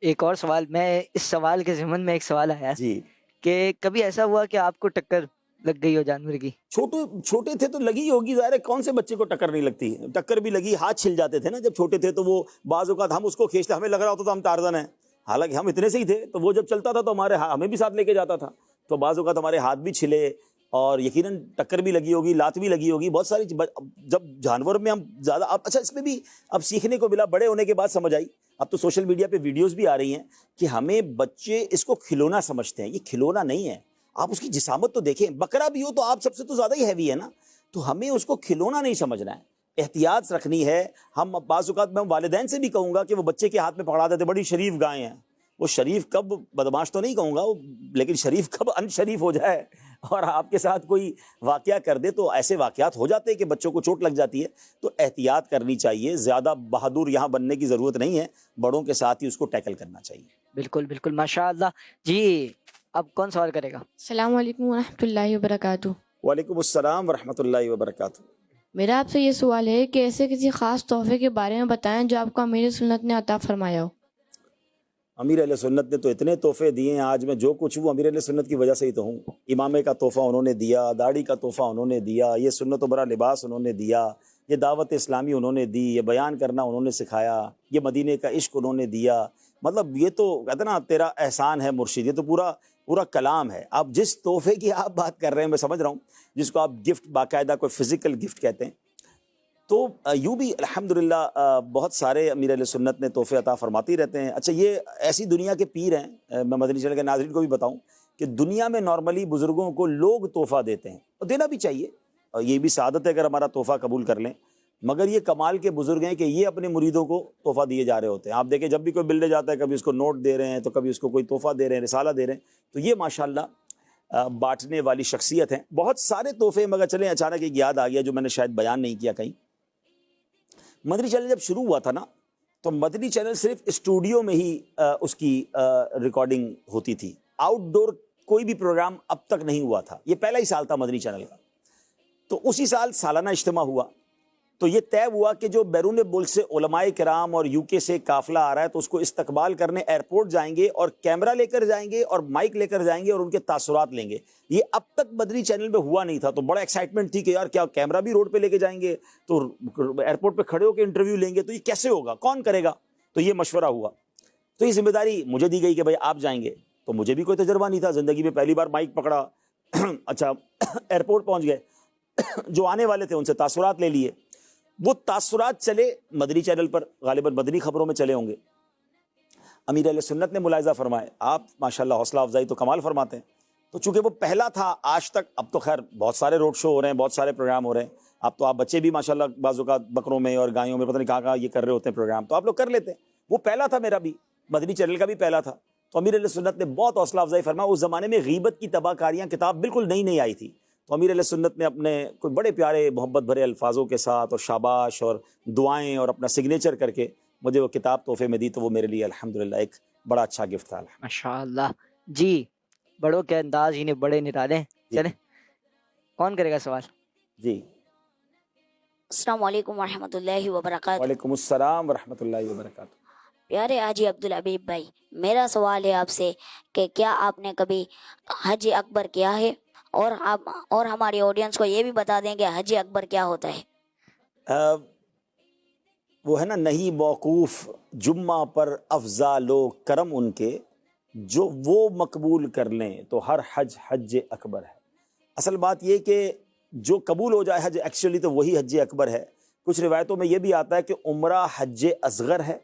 ایک اور سوال, میں اس سوال کے ضمن میں ایک سوال آیا جی, کہ کبھی ایسا ہوا کہ آپ کو ٹکر لگ گئی ہو جانور کی؟ چھوٹے تھے تو لگی ہوگی, ظاہر ہے کون سے بچے کو ٹکر نہیں لگتی. ٹکر بھی لگی, ہاتھ چھل جاتے تھے نا جب چھوٹے تھے. تو وہ بعض اوقات ہم اس کو کھینچتے, ہمیں لگ رہا ہوتا تو ہم ٹارزن ہیں, حالانکہ ہم اتنے سے ہی تھے. تو وہ جب چلتا تھا تو ہمیں بھی ساتھ لے کے جاتا تھا. تو بعض اوقات ہمارے ہاتھ بھی چھلے, اور یقیناً ٹکر بھی لگی ہوگی, لات بھی لگی ہوگی, بہت ساری. جب جانور میں ہم زیادہ اچھا اس میں بھی اب سیکھنے کو ملا, بڑے ہونے کے بعد سمجھ آئی. اب تو سوشل میڈیا پہ ویڈیوز بھی آ رہی ہیں کہ ہمیں بچے اس کو کھلونا سمجھتے ہیں. یہ کھلونا نہیں ہے. آپ اس کی جسامت تو دیکھیں, بکرا بھی ہو تو آپ سب سے تو زیادہ ہی ہیوی ہے نا. تو ہمیں اس کو کھلونا نہیں سمجھنا ہے, احتیاط رکھنی ہے. ہم بعض اوقات میں والدین سے بھی کہوں گا کہ وہ بچے کے ہاتھ میں پکڑا دیتے, بڑی شریف گائیں ہیں. وہ شریف کب, بدماش تو نہیں کہوں گا, لیکن شریف کب ان شریف ہو جائے اور آپ کے ساتھ کوئی واقعہ کر دے. تو ایسے واقعات ہو جاتے ہیں کہ بچوں کو چوٹ لگ جاتی ہے. تو احتیاط کرنی چاہیے, زیادہ بہادر یہاں بننے کی ضرورت نہیں ہے, بڑوں کے ساتھ ہی اس کو ٹیکل کرنا چاہیے. بالکل بالکل, ماشاء اللہ. جی اب کون سوال کرے گا؟ السلام علیکم ورحمۃ اللہ وبرکاتہ. وعلیکم السلام ورحمۃ اللہ وبرکاتہ. میرا آپ سے یہ سوال ہے کہ ایسے کسی خاص تحفے کے بارے میں بتائیں جو آپ کو امیر سنت نے عطا فرمایا ہو. امیر اہل سنت نے تو اتنے تحفے دیے ہیں, آج میں جو کچھ ہوں امیر اہل سنت کی وجہ سے ہی تو ہوں. امامے کا تحفہ انہوں نے دیا, داڑھی کا تحفہ انہوں نے دیا, یہ سنت و برا لباس انہوں نے دیا, یہ دعوت اسلامی انہوں نے دی, یہ بیان کرنا انہوں نے سکھایا, یہ مدینے کا عشق انہوں نے دیا. مطلب یہ تو کہتے نا تیرا احسان ہے مرشد, یہ تو پورا کلام ہے. آپ جس تحفے کی آپ بات کر رہے ہیں میں سمجھ رہا ہوں, جس کو آپ گفٹ, باقاعدہ کوئی فزیکل گفٹ کہتے ہیں. تو یوں بھی الحمدللہ بہت سارے امیر اہل سنت نے تحفے عطا فرماتے ہی رہتے ہیں. اچھا یہ ایسی دنیا کے پیر ہیں, میں مدنی چینل کے ناظرین کو بھی بتاؤں کہ دنیا میں نارملی بزرگوں کو لوگ تحفہ دیتے ہیں, اور دینا بھی چاہیے, اور یہ بھی سعادت ہے اگر ہمارا تحفہ قبول کر لیں. مگر یہ کمال کے بزرگ ہیں کہ یہ اپنے مریدوں کو تحفہ دیے جا رہے ہوتے ہیں. آپ دیکھیں جب بھی کوئی ملنے جاتا ہے, کبھی اس کو نوٹ دے رہے ہیں, تو کبھی اس کو کوئی تحفہ دے رہے ہیں, رسالہ دے رہے ہیں. تو یہ ماشاءاللہ بانٹنے والی شخصیت ہیں. بہت سارے تحفے, مگر چلیں اچانک ایک یاد آ گیا جو میں نے شاید بیان نہیں کیا کہیں. مدنی چینل جب شروع ہوا تھا نا, تو مدنی چینل صرف اسٹوڈیو میں ہی اس کی ریکارڈنگ ہوتی تھی. آؤٹ ڈور کوئی بھی پروگرام اب تک نہیں ہوا تھا. یہ پہلا ہی سال تھا مدنی چینل کا. تو اسی سال سالانہ اجتماع ہوا. تو یہ طے ہوا کہ جو بیرون ملک سے علماء کرام اور یو کے سے قافلہ آ رہا ہے, تو اس کو استقبال کرنے ایئرپورٹ جائیں گے, اور کیمرہ لے کر جائیں گے, اور مائک لے کر جائیں گے, اور ان کے تاثرات لیں گے. یہ اب تک مدنی چینل میں ہوا نہیں تھا. تو بڑا ایکسائٹمنٹ تھی کہ یار کیا کیمرہ بھی روڈ پہ لے کے جائیں گے, تو ایئرپورٹ پہ کھڑے ہو کے انٹرویو لیں گے, تو یہ کیسے ہوگا, کون کرے گا. تو یہ مشورہ ہوا. تو یہ ذمہ داری مجھے دی گئی کہ بھائی آپ جائیں گے. تو مجھے بھی کوئی تجربہ نہیں تھا, زندگی میں پہلی بار مائک پکڑا. اچھا ایئرپورٹ پہنچ گئے, جو آنے والے تھے ان سے تاثرات لے لیے. وہ تاثرات چلے مدنی چینل پر, غالباً مدنی خبروں میں چلے ہوں گے. امیر اہل سنت نے ملاحظہ فرمائے, آپ ماشاءاللہ حوصلہ افزائی تو کمال فرماتے ہیں. تو چونکہ وہ پہلا تھا آج تک, اب تو خیر بہت سارے روڈ شو ہو رہے ہیں, بہت سارے پروگرام ہو رہے ہیں. اب تو آپ بچے بھی ماشاءاللہ بعض اوقات بکروں میں اور گایوں میں پتہ نہیں کہاں یہ کر رہے ہوتے ہیں پروگرام, تو آپ لوگ کر لیتے ہیں. وہ پہلا تھا, میرا بھی مدنی چینل کا بھی پہلا تھا. تو امیر اہل سنت نے بہت حوصلہ افزائی فرمایا. اس زمانے میں غیبت کی تباہ کاریاں کتاب بالکل نئی آئی تھی. تو امیر علیہ سنت نے اپنے کوئی بڑے پیارے محبت بھرے الفاظوں کے ساتھ, اور شاباش اور دعائیں اور اپنا سگنیچر کر کے مجھے وہ کتاب تحفے میں دی. تو وہ میرے لیے الحمدللہ ایک بڑا اچھا گفٹ تھا. ماشاءاللہ. جی بڑوں کے انداز ہی نے بڑے نرالے. چلیں کون کرے گا سوال؟ جی السلام علیکم ورحمۃ اللہ وبرکاتہ. وعلیکم السلام ورحمۃ اللہ وبرکاتہ. پیارے حاجی عبدالحبیب بھائی, میرا سوال ہے آپ سے کہ کیا آپ نے کبھی حج اکبر کیا ہے, اور ہماری آڈینس کو یہ بھی بتا دیں کہ حج اکبر کیا ہوتا ہے. وہ ہے نا نہیں موقوف جمعہ پر افضال و کرم ان کے جو وہ مقبول کر لیں تو ہر حج حج اکبر ہے. اصل بات یہ کہ جو قبول ہو جائے حج ایکچولی تو وہی حج اکبر ہے. کچھ روایتوں میں یہ بھی آتا ہے کہ عمرہ حج اصغر ہے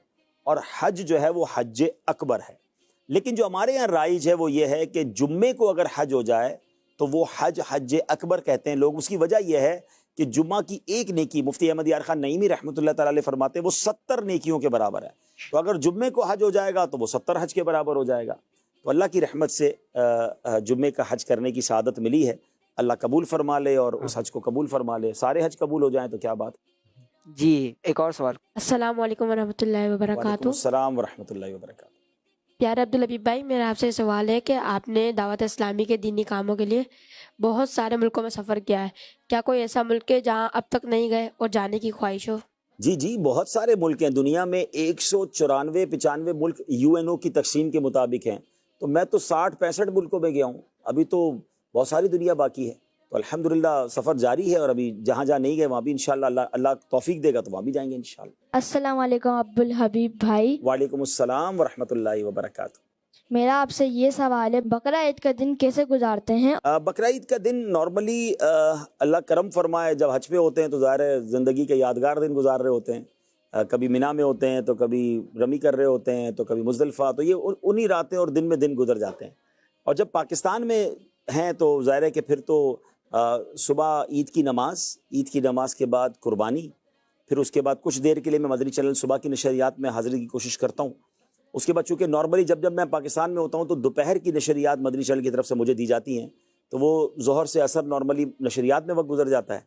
اور حج جو ہے وہ حج اکبر ہے. لیکن جو ہمارے یہاں رائج ہے وہ یہ ہے کہ جمعے کو اگر حج ہو جائے تو وہ حج حج اکبر کہتے ہیں لوگ. اس کی وجہ یہ ہے کہ جمعہ کی ایک نیکی مفتی احمد یار خان نعیمی رحمۃ اللہ تعالی علیہ فرماتے ہیں وہ 70 نیکیوں کے برابر ہے. تو اگر جمعے کو حج ہو جائے گا تو وہ 70 حج کے برابر ہو جائے گا. تو اللہ کی رحمت سے جمعے کا حج کرنے کی سعادت ملی ہے. اللہ قبول فرما لے اور اس حج کو قبول فرما لے. سارے حج قبول ہو جائیں تو کیا بات. جی ایک اور سوال. السلام علیکم ورحمۃ اللہ وعلیکم وبرکاتہ. السلام ورحمۃ اللہ وبرکاتہ. پیارے عبدالحبیب بھائی، میرا آپ سے سوال ہے کہ آپ نے دعوت اسلامی کے دینی کاموں کے لیے بہت سارے ملکوں میں سفر کیا ہے. کیا کوئی ایسا ملک ہے جہاں اب تک نہیں گئے اور جانے کی خواہش ہو؟ جی بہت سارے ملک ہیں دنیا میں. 194-95 ملک UNO کی تقسیم کے مطابق ہیں. تو میں تو 60-65 ملکوں میں گیا ہوں. ابھی تو بہت ساری دنیا باقی ہے. تو الحمدللہ سفر جاری ہے اور ابھی جہاں جہاں نہیں گئے وہاں بھی انشاءاللہ اللہ توفیق دے گا تو وہاں بھی جائیں گے انشاءاللہ. السلام علیکم عبدالحبیب بھائی. وعلیکم السلام ورحمۃ اللہ وبرکاتہ. میرا آپ سے یہ سوال ہے، بقرہ عید کا دن کیسے گزارتے ہیں؟ بقرہ عید کا دن نارملی اللہ کرم فرمائے جب حج پہ ہوتے ہیں تو ظاہر ہے زندگی کے یادگار دن گزار رہے ہوتے ہیں. کبھی مینا میں ہوتے ہیں تو کبھی رمی کر رہے ہوتے ہیں تو کبھی مزدلفہ. تو یہ انہی راتیں اور دن میں دن گزر جاتے ہیں. اور جب پاکستان میں ہیں تو ظاہر ہے کہ پھر تو صبح عید کی نماز کے بعد قربانی، پھر اس کے بعد کچھ دیر کے لیے میں مدنی چینل صبح کی نشریات میں حاضری کی کوشش کرتا ہوں. اس کے بعد چونکہ نارملی جب میں پاکستان میں ہوتا ہوں تو دوپہر کی نشریات مدنی چینل کی طرف سے مجھے دی جاتی ہیں. تو وہ ظہر سے عصر نارملی نشریات میں وقت گزر جاتا ہے.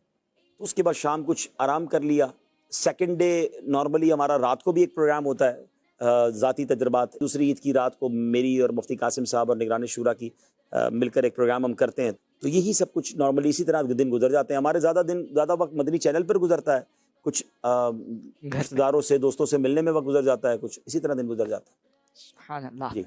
تو اس کے بعد شام کچھ آرام کر لیا. سیکنڈ ڈے نارملی ہمارا رات کو بھی ایک پروگرام ہوتا ہے ذاتی تجربات. دوسری عید کی رات کو میری اور مفتی قاسم صاحب اور نگران شورا کی مل کر ایک پروگرام ہم کرتے ہیں. تو یہی سب کچھ نارملی اسی طرح دن گزر جاتے ہیں. ہمارے زیادہ وقت مدنی چینل پر گزرتا ہے. کچھ رشتہ داروں سے دوستوں سے ملنے میں وقت گزر جاتا ہے. کچھ اسی طرح دن گزر جاتا ہے. سبحان اللہ.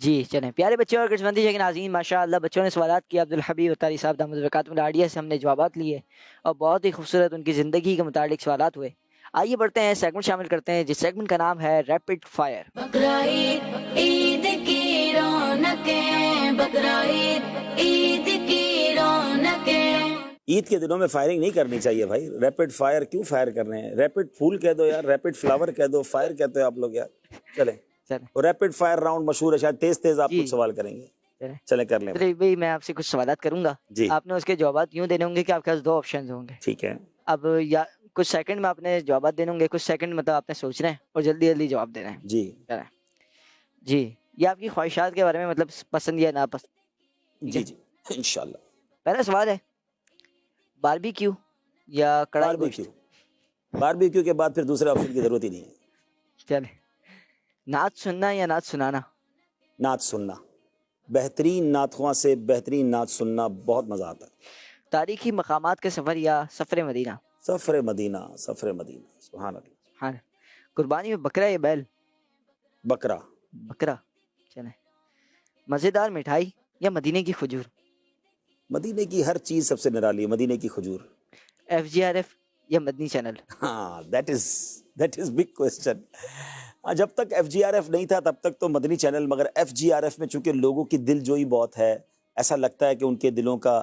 جی چلیں پیارے بچے اور کشمندی جگہ ناظرین، ماشاء اللہ بچوں نے سوالات کیے. عبدالحبیب اتاری صاحب دامت برکاتہ العالیہ سے ہم نے جوابات لیے اور بہت ہی خوبصورت ان کی زندگی کے متعلق سوالات ہوئے. آئیے بڑھتے ہیں، سیگمنٹ شامل کرتے ہیں جس سیگمنٹ کا نام ہے ریپڈ فائر. بقرعید عید کی رونقیں، بقرعید عید کی رونقیں. عید کے دنوں میں فائرنگ نہیں کرنی چاہیے بھائی. ریپڈ فائر کیوں فائر کر رہے ہیں؟ ریپڈ پھول کہہ دو یار، ریپڈ فلاور کہہ دو، فائر کہتے ہو آپ لوگ یار. چلیں ریپڈ فائر راؤنڈ مشہور ہے، شاید تیز آپ کچھ سوال کریں گے. چلیں کر لیں بھائی. میں آپ سے کچھ سوالات کروں گا، آپ نے اس کے جوابات یوں دینے ہوں گے کہ آپ کے پاس 2 آپشنز ہوں گے. ٹھیک ہے. اب یا کچھ سیکنڈ میں آپ نے جوابات دینے ہوں گے، کچھ سیکنڈ مطلب آپ نے سوچنا ہے اور جلدی جواب دینا ہے. جی یہ آپ کی خواہشات کے بارے میں، مطلب پسند یا ناپسند. جی انشاءاللہ. پہلا سوال ہے باربیکیو یا کڑھائی گوشت؟ باربیکیو کے بعد پھر دوسرے آپشن کی ضرورت ہی نہیں ہے. چلے نعت سننا یا نعت سنانا؟ نعت سننا. بہترین نعت خواں سے بہترین نعت سننا بہت مزہ آتا ہے. تاریخی مقامات کے سفر یا سفر مدینہ؟ سفر مدینہ. سبحان اللہ. ہاں. قربانی میں بکرا یا بیل؟ بکرا. چلیں مزیدار مٹھائی یا مدینے کی کھجور؟ مدینے کی ہر چیز سب سے نرالی ہے. مدینے کی کھجور. FGRF یا مدنی چینل؟ ہاں دیٹ از بگ کوسچن. جب تک FGRF نہیں تھا تب تک تو مدنی چینل، مگر FGRF میں چونکہ لوگوں کی دل جوئی بہت ہے، ایسا لگتا ہے کہ ان کے دلوں کا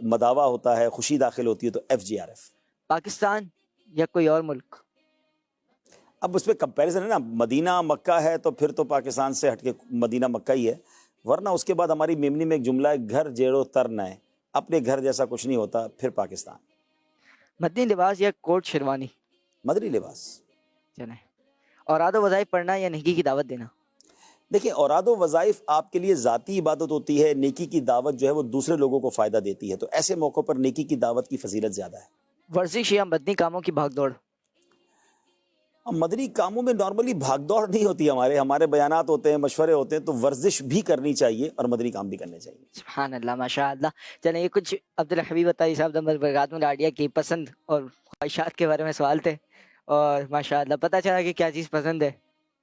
مداوا ہوتا ہے، خوشی داخل ہوتی ہے، تو FGRF. پاکستان یا کوئی اور ملک؟ اب اس پہ کمپیریزن ہے نا. مدینہ مکہ ہے تو پھر تو پاکستان سے ہٹ کے مدینہ مکہ ہی ہے. ورنہ اس کے بعد ہماری میمنی میں ایک جملہ ہے، گھر جیڑو تر نہ ہے، اپنے گھر جیسا کچھ نہیں ہوتا. پھر پاکستان. مدنی لباس یا کوٹ شیروانی؟ مدنی لباس. چلیں اوراد و وظائف پڑھنا یا نیکی کی دعوت دینا؟ دیکھیں اوراد و وظائف آپ کے لیے ذاتی عبادت ہوتی ہے. نیکی کی دعوت جو ہے وہ دوسرے لوگوں کو فائدہ دیتی ہے. تو ایسے موقع پر نیکی کی دعوت کی فضیلت زیادہ ہے. ورزش یا مدنی کاموں کی بھاگ دوڑ؟ مدنی کاموں میں نارملی بھاگ دوڑ نہیں ہوتی. ہمارے بیانات ہوتے ہیں، مشورے ہوتے ہیں، تو ورزش بھی کرنی چاہیے اور مدنی کام بھی کرنے چاہیے. سبحان اللہ ماشاء اللہ. چلیں یہ کچھ عبدالحبیب اتاری صاحب دامت برکاتہ العالیہ کی پسند اور خواہشات کے بارے میں سوال تھے اور ماشاء اللہ پتہ چلا کہ کیا چیز پسند ہے.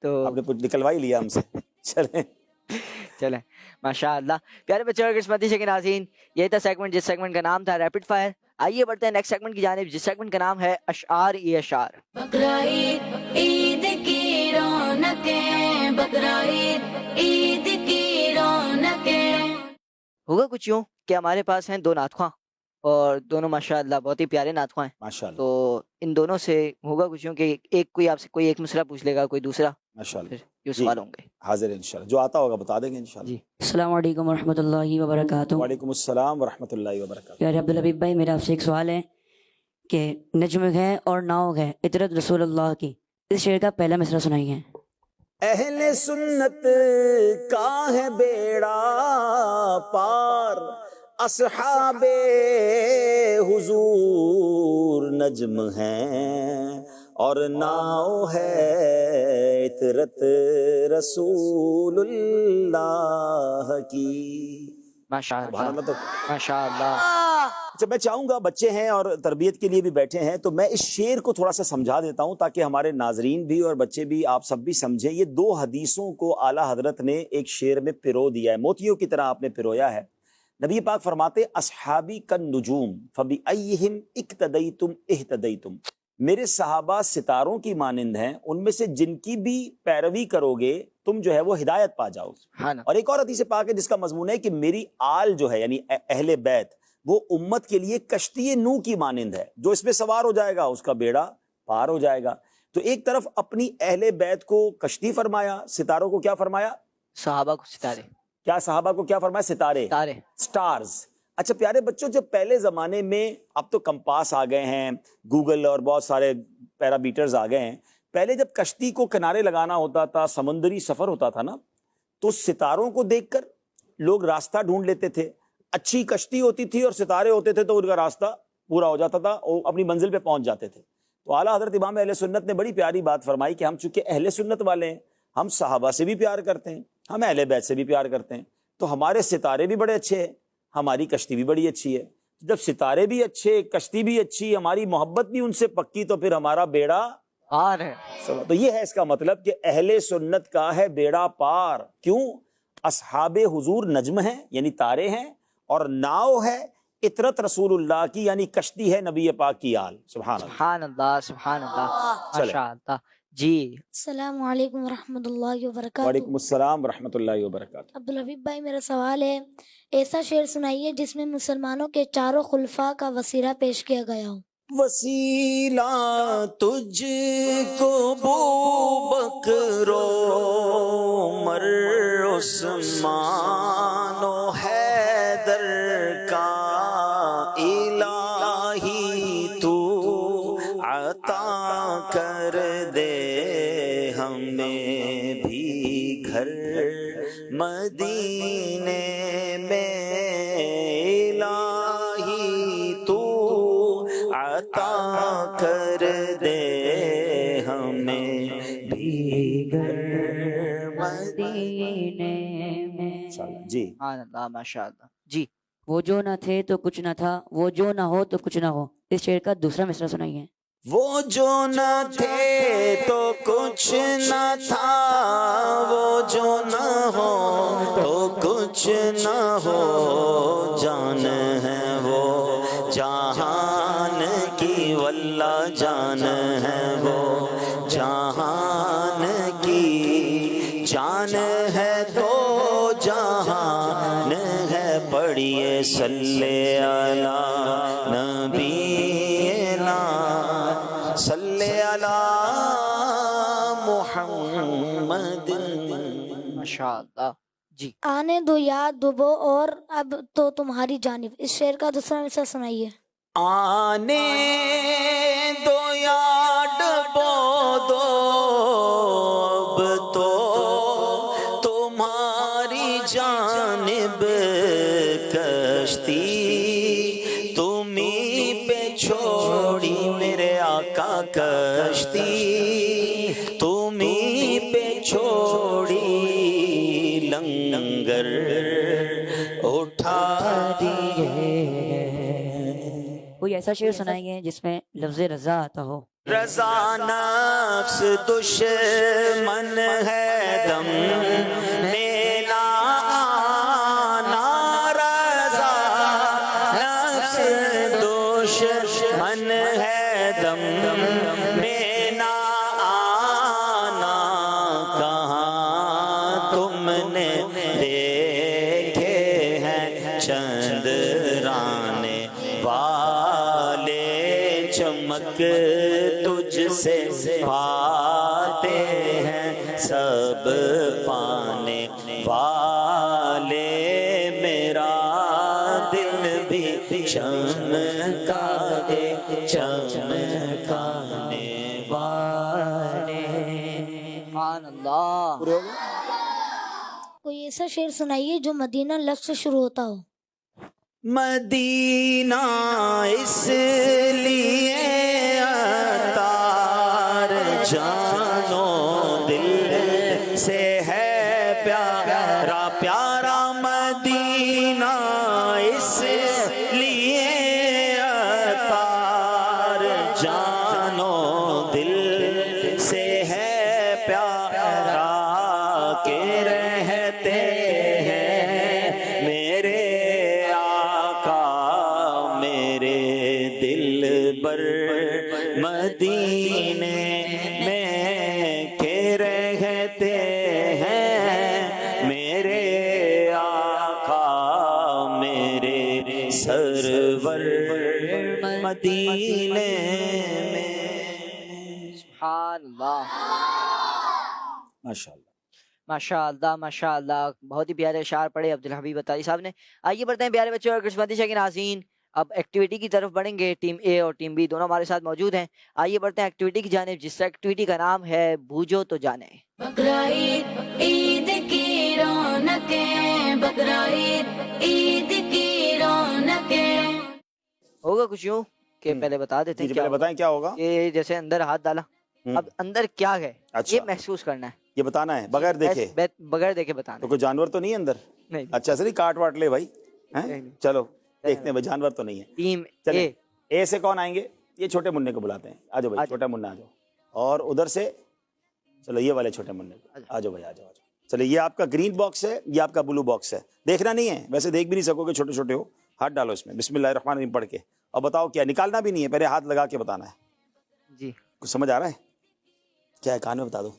تو آپ نے کچھ نکلوا ہی لیا ہم سے. چلیں چلیں ماشاء اللہ. پیارے بچوں اور قسمتی سے ناظرین، یہ تھا سیگمنٹ جس سیگمنٹ کا نام تھا ریپڈ فائر. آئیے بڑھتے ہیں نیکسٹ سیگمنٹ کی جانب، جس سیگمنٹ کا نام ہے اشعار ای اشعار. بقرعید عید کی رونقیں، بقرعید عید کی رونقیں. ہوگا کچھ یوں کہ ہمارے پاس ہیں دو نعت خواں، اور دونوں ماشاءاللہ بہت ہی پیارے نعت خواں ہیں. ماشاءاللہ تو ان دونوں سے ہوگا کچھ یوں کہ ایک کوئی آپ سے کوئی ایک مصرع پوچھ لے گا، کوئی دوسرا، ماشاءاللہ. پھر یوں جی. سوال ہوں گے. حاضر ہیں انشاءاللہ، جو آتا ہوگا بتا دیں گے انشاءاللہ. جی. السلام علیکم ورحمۃ اللہ وبرکاتہ. وعلیکم السلام ورحمۃ اللہ وبرکاتہ. پیارے عبدالحبیب بھائی، میرا آپ سے ایک سوال ہے کہ نجم ہے اور ناؤ ہے اطرت رسول اللہ کی، اس شعر کا پہلا مصرع سنائیے. اہل سنت کا ہے بیڑا پار، اصحاب حضور نجم ہیں اور ناؤ ہے اطرت رسول اللہ کی. ماشاء سبحان اللہ اللہ. تو ماشاء اللہ. اچھا، میں چاہوں گا بچے ہیں اور تربیت کے لیے بھی بیٹھے ہیں، تو میں اس شعر کو تھوڑا سا سمجھا دیتا ہوں تاکہ ہمارے ناظرین بھی اور بچے بھی، آپ سب بھی سمجھیں. یہ دو حدیثوں کو اعلیٰ حضرت نے ایک شعر میں پرو دیا ہے، موتیوں کی طرح آپ نے پرویا ہے. نبی پاک فرماتے اصحابی کالنجوم فبأیہم اقتدیتم اہتدیتم، میرے صحابہ ستاروں کی مانند ہیں، ان میں سے جن کی بھی پیروی کرو گے تم جو ہے وہ ہدایت پا جاؤ گے. ہاں نا. اور ایک اور حدیث پاک ہے جس کا مضمون ہے کہ میری آل جو ہے یعنی اہل بیت، وہ امت کے لیے کشتی نوح کی مانند ہے، جو اس میں سوار ہو جائے گا اس کا بیڑا پار ہو جائے گا. تو ایک طرف اپنی اہل بیت کو کشتی فرمایا، ستاروں کو کیا فرمایا؟ صحابہ کو ستارے. کیا صحابہ کو کیا فرمایا؟ ستارے، ستارے. سٹارز. اچھا پیارے بچوں، جب پہلے زمانے میں، اب تو کمپاس آ گئے ہیں، گوگل اور بہت سارے پیرامیٹرز آ گئے ہیں، پہلے جب کشتی کو کنارے لگانا ہوتا تھا، سمندری سفر ہوتا تھا نا، تو ستاروں کو دیکھ کر لوگ راستہ ڈھونڈ لیتے تھے. اچھی کشتی ہوتی تھی اور ستارے ہوتے تھے تو ان کا راستہ پورا ہو جاتا تھا، اور اپنی منزل پہ پہنچ جاتے تھے. تو اعلیٰ حضرت امام اہل سنت نے بڑی پیاری بات فرمائی کہ ہم چونکہ اہل سنت والے ہیں، ہم صحابہ سے بھی پیار کرتے ہیں، ہم اہل بیت سے بھی پیار کرتے ہیں، تو ہمارے ستارے بھی بڑے اچھے ہیں، ہماری کشتی بھی بڑی اچھی ہے. جب ستارے بھی اچھے، کشتی بھی اچھی، ہماری محبت بھی ان سے پکی، تو پھر ہمارا بیڑا پار ہے. تو یہ ہے اس کا مطلب کہ اہل سنت کا ہے بیڑا پار. کیوں؟ اصحاب حضور نجم ہیں یعنی تارے ہیں، اور ناؤ ہے اطرت رسول اللہ کی یعنی کشتی ہے نبی پاک کی آل. سبحان اللہ. سبحان اللہ سبحان اللہ. ماشاء اللہ. جی. السلام علیکم ورحمۃ اللہ وبرکاتہ. وعلیکم السلام ورحمۃ اللہ وبرکاتہ. عبدالحبیب بھائی، میرا سوال ہے، ایسا شعر سنائیے جس میں مسلمانوں کے چاروں خلفاء کا وسیلہ پیش کیا گیا ہو. وسیلہ تجھ کو بو بکر عمر عثمان و حیدر کا الہی تو عطا کر دے ہمیں بھی گھر مدینے میں، الہی تو عطا کر دے ہمیں بھی گھر مدینے میں. جی. سبحان اللہ. ماشاء اللہ. جی. وہ جو نہ تھے تو کچھ نہ تھا، وہ جو نہ ہو تو کچھ نہ ہو، اس شعر کا دوسرا مصرع سنائیے. وہ جو نہ تھے تو کچھ نہ تھا، وہ جو نہ ہو تو کچھ نہ ہو، جان ہے وہ جہان کی، واللہ جان ہے وہ جہان کی، جان ہے تو جہان ہے. پڑھیے صلی علی نبینا، صلی علی محمد. ماشاء اللہ. جی. آنے دو یاد ڈبو اور اب تو تمہاری جانب، اس شعر کا دوسرا مصرع سنائیے. آنے دو یاد بو اب تو تمہاری جانب، کشتی تمہیں پہ چھوڑی میرے آقا، کشتی تمہیں پہ چھوڑی، لنگر اٹھا دیے. کوئی ایسا شعر سنائیے جس میں لفظ رضا آتا ہو. رضا نفس دشمن ہے، دم میلا تم نے دیکھے ہیں چندرانے والے چمک تجھ سے پاتے ہیں سب پانے والے میرا دل بھی چمکا دے چمکانے والے. سبحان اللہ. کوئی ایسا شعر سنائیے جو مدینہ لفظ سے شروع ہوتا ہو. مدینہ اس لیے عطار جانو دل سے ہے پیارا پیارا مدینہ اس لیے عطار جانو دل سے ہے پیارا کہ رہتے ہیں میرے مدینے میں کہ رہتے ہیں میرے آقا میرے سرور مدینے میں. سبحان اللہ. ماشاء اللہ ماشاء اللہ ماشاء اللہ. بہت ہی پیارے اشعار پڑھے عبدالحبیب اتاری صاحب نے. آئیے بڑھتے ہیں پیارے بچوں اور قسمتی شاکرین ناظرین. اب ایکٹیویٹی کی طرف بڑھیں گے. ٹیم اے اور ٹیم بی دونوں ہمارے ساتھ موجود ہیں. آئیے بڑھتے ہیں ایکٹیویٹی کی جانب جس ایکٹیویٹی کا نام ہے بوجھو تو جانے. بقرعید عید کی رونقیں بقرعید عید کی رونقیں. ہوگا کچھ یوں کہ پہلے بتا دیتے ہیں پہلے بتائیں کیا ہوگا. کہ جیسے اندر ہاتھ ڈالا اب اندر کیا ہے اچھا یہ محسوس کرنا ہے. یہ بتانا ہے بغیر دیکھے بغیر دیکھے بتانا تو کوئی جانور تو نہیں ہے اندر. نہیں. اچھا سر کاٹ واٹ لے بھائی. چلو دیکھتے ہیں جانور تو نہیں ہے. ٹیم چلے اے سے کون آئیں گے. یہ چھوٹے منع کو بلاتے ہیں. آ جاؤ بھائی چھوٹا منع آ جاؤ. اور ادھر سے چلو یہ والے چھوٹے منع آ جاؤ بھائی آ جاؤ. چلے یہ آپ کا گرین باکس ہے یہ آپ کا بلو باکس ہے. دیکھنا نہیں ہے ویسے دیکھ بھی نہیں سکو گے چھوٹے چھوٹے ہو. ہاتھ ڈالو اس میں بسم اللہ الرحمن الرحیم پڑھ کے اور بتاؤ کیا. نکالنا بھی نہیں ہے پہلے ہاتھ لگا کے بتانا ہے. جی کچھ سمجھ آ رہا ہے کیا ہے. کان میں بتا دو.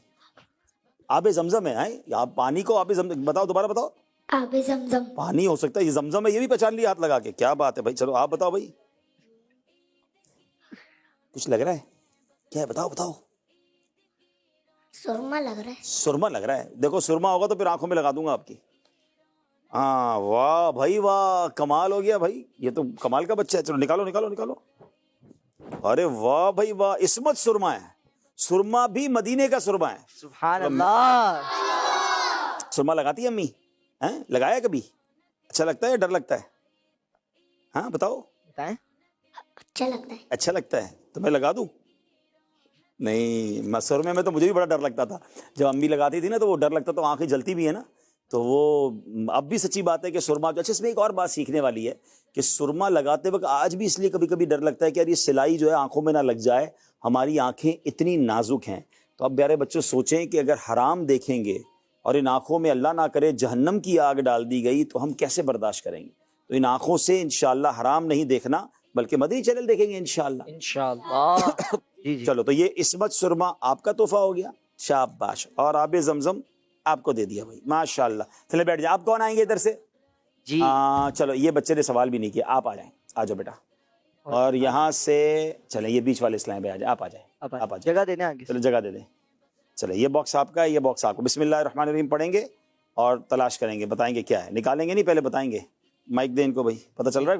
آب زمزم ہے. آپ پانی کو آب زمزم بتاؤ دوبارہ بتاؤ. آب زمزم پانی ہو سکتا ہے یہ زمزم ہے یہ بھی پہچان لیا ہاتھ لگا کے. کیا بات ہے بھائی. چلو آپ بتاؤ بھائی کچھ لگ رہا ہے کیا ہے. بتاؤ بتاؤ. سرما لگ رہا ہے. سرما لگ رہا ہے. دیکھو سرما ہوگا تو پھر آنکھوں میں لگا دوں گا آپ کی. ہاں واہ بھائی واہ کمال ہو گیا بھائی. یہ تو کمال کا بچہ ہے. چلو نکالو نکالو نکالو. ارے واہ بھائی واہ عصمت سرما ہے. سرما بھی مدینے کا سرما ہے. سبحان اللہ. سرما لگاتی ہے امی. لگایا کبھی. اچھا لگتا ہے ڈر لگتا ہے. ہاں بتاؤ. بتائیں. اچھا لگتا ہے. اچھا لگتا ہے تو میں لگا دوں. نہیں سرمے میں تو مجھے بھی بڑا ڈر لگتا تھا جب امی لگاتی تھی نا تو وہ ڈر لگتا تو آنکھیں جلتی بھی ہے نا. تو وہ اب بھی سچی بات ہے کہ سرما جو. اچھا اس میں ایک اور بات سیکھنے والی ہے کہ سرما لگاتے وقت آج بھی اس لیے کبھی کبھی ڈر لگتا ہے کہ یار یہ سلائی جو ہے آنکھوں میں نہ لگ جائے. ہماری آنکھیں اتنی نازک ہیں. تو اب پیارے بچوں سوچیں کہ اگر حرام دیکھیں گے اور ان آنکھوں میں اللہ نہ کرے جہنم کی آگ ڈال دی گئی تو ہم کیسے برداشت کریں گے. تو ان آنکھوں سے انشاءاللہ حرام نہیں دیکھنا بلکہ مدنی چینل دیکھیں گے انشاءاللہ. انشاءاللہ. جی چلو تو یہ عصمت سرما آپ کا تحفہ ہو گیا. شاباش. اور آب زمزم آپ کو دے دیا بھائی ماشاءاللہ. چلے بیٹھ جائیں. آپ کون آئیں گے ادھر سے. جی چلو یہ بچے نے سوال بھی نہیں کیا. آپ آ جائیں. آ جاؤ بیٹا. اور یہاں سے چلیں یہ بیچ والے اسلام پہ آ جائیں. آپ آ جائیں. آپ آ جائیں. جگہ دے دیں آگے. چلو جگہ دے دیں. چلے یہ باکس آپ کا ہے یہ باکس آپ کو. بسم اللہ الرحمن الرحیم پڑھیں گے اور تلاش کریں گے بتائیں گے کیا ہے. نکالیں گے نہیں پہلے بتائیں گے. مائک دیں ان کو بھائی. پتہ چل رہا ہے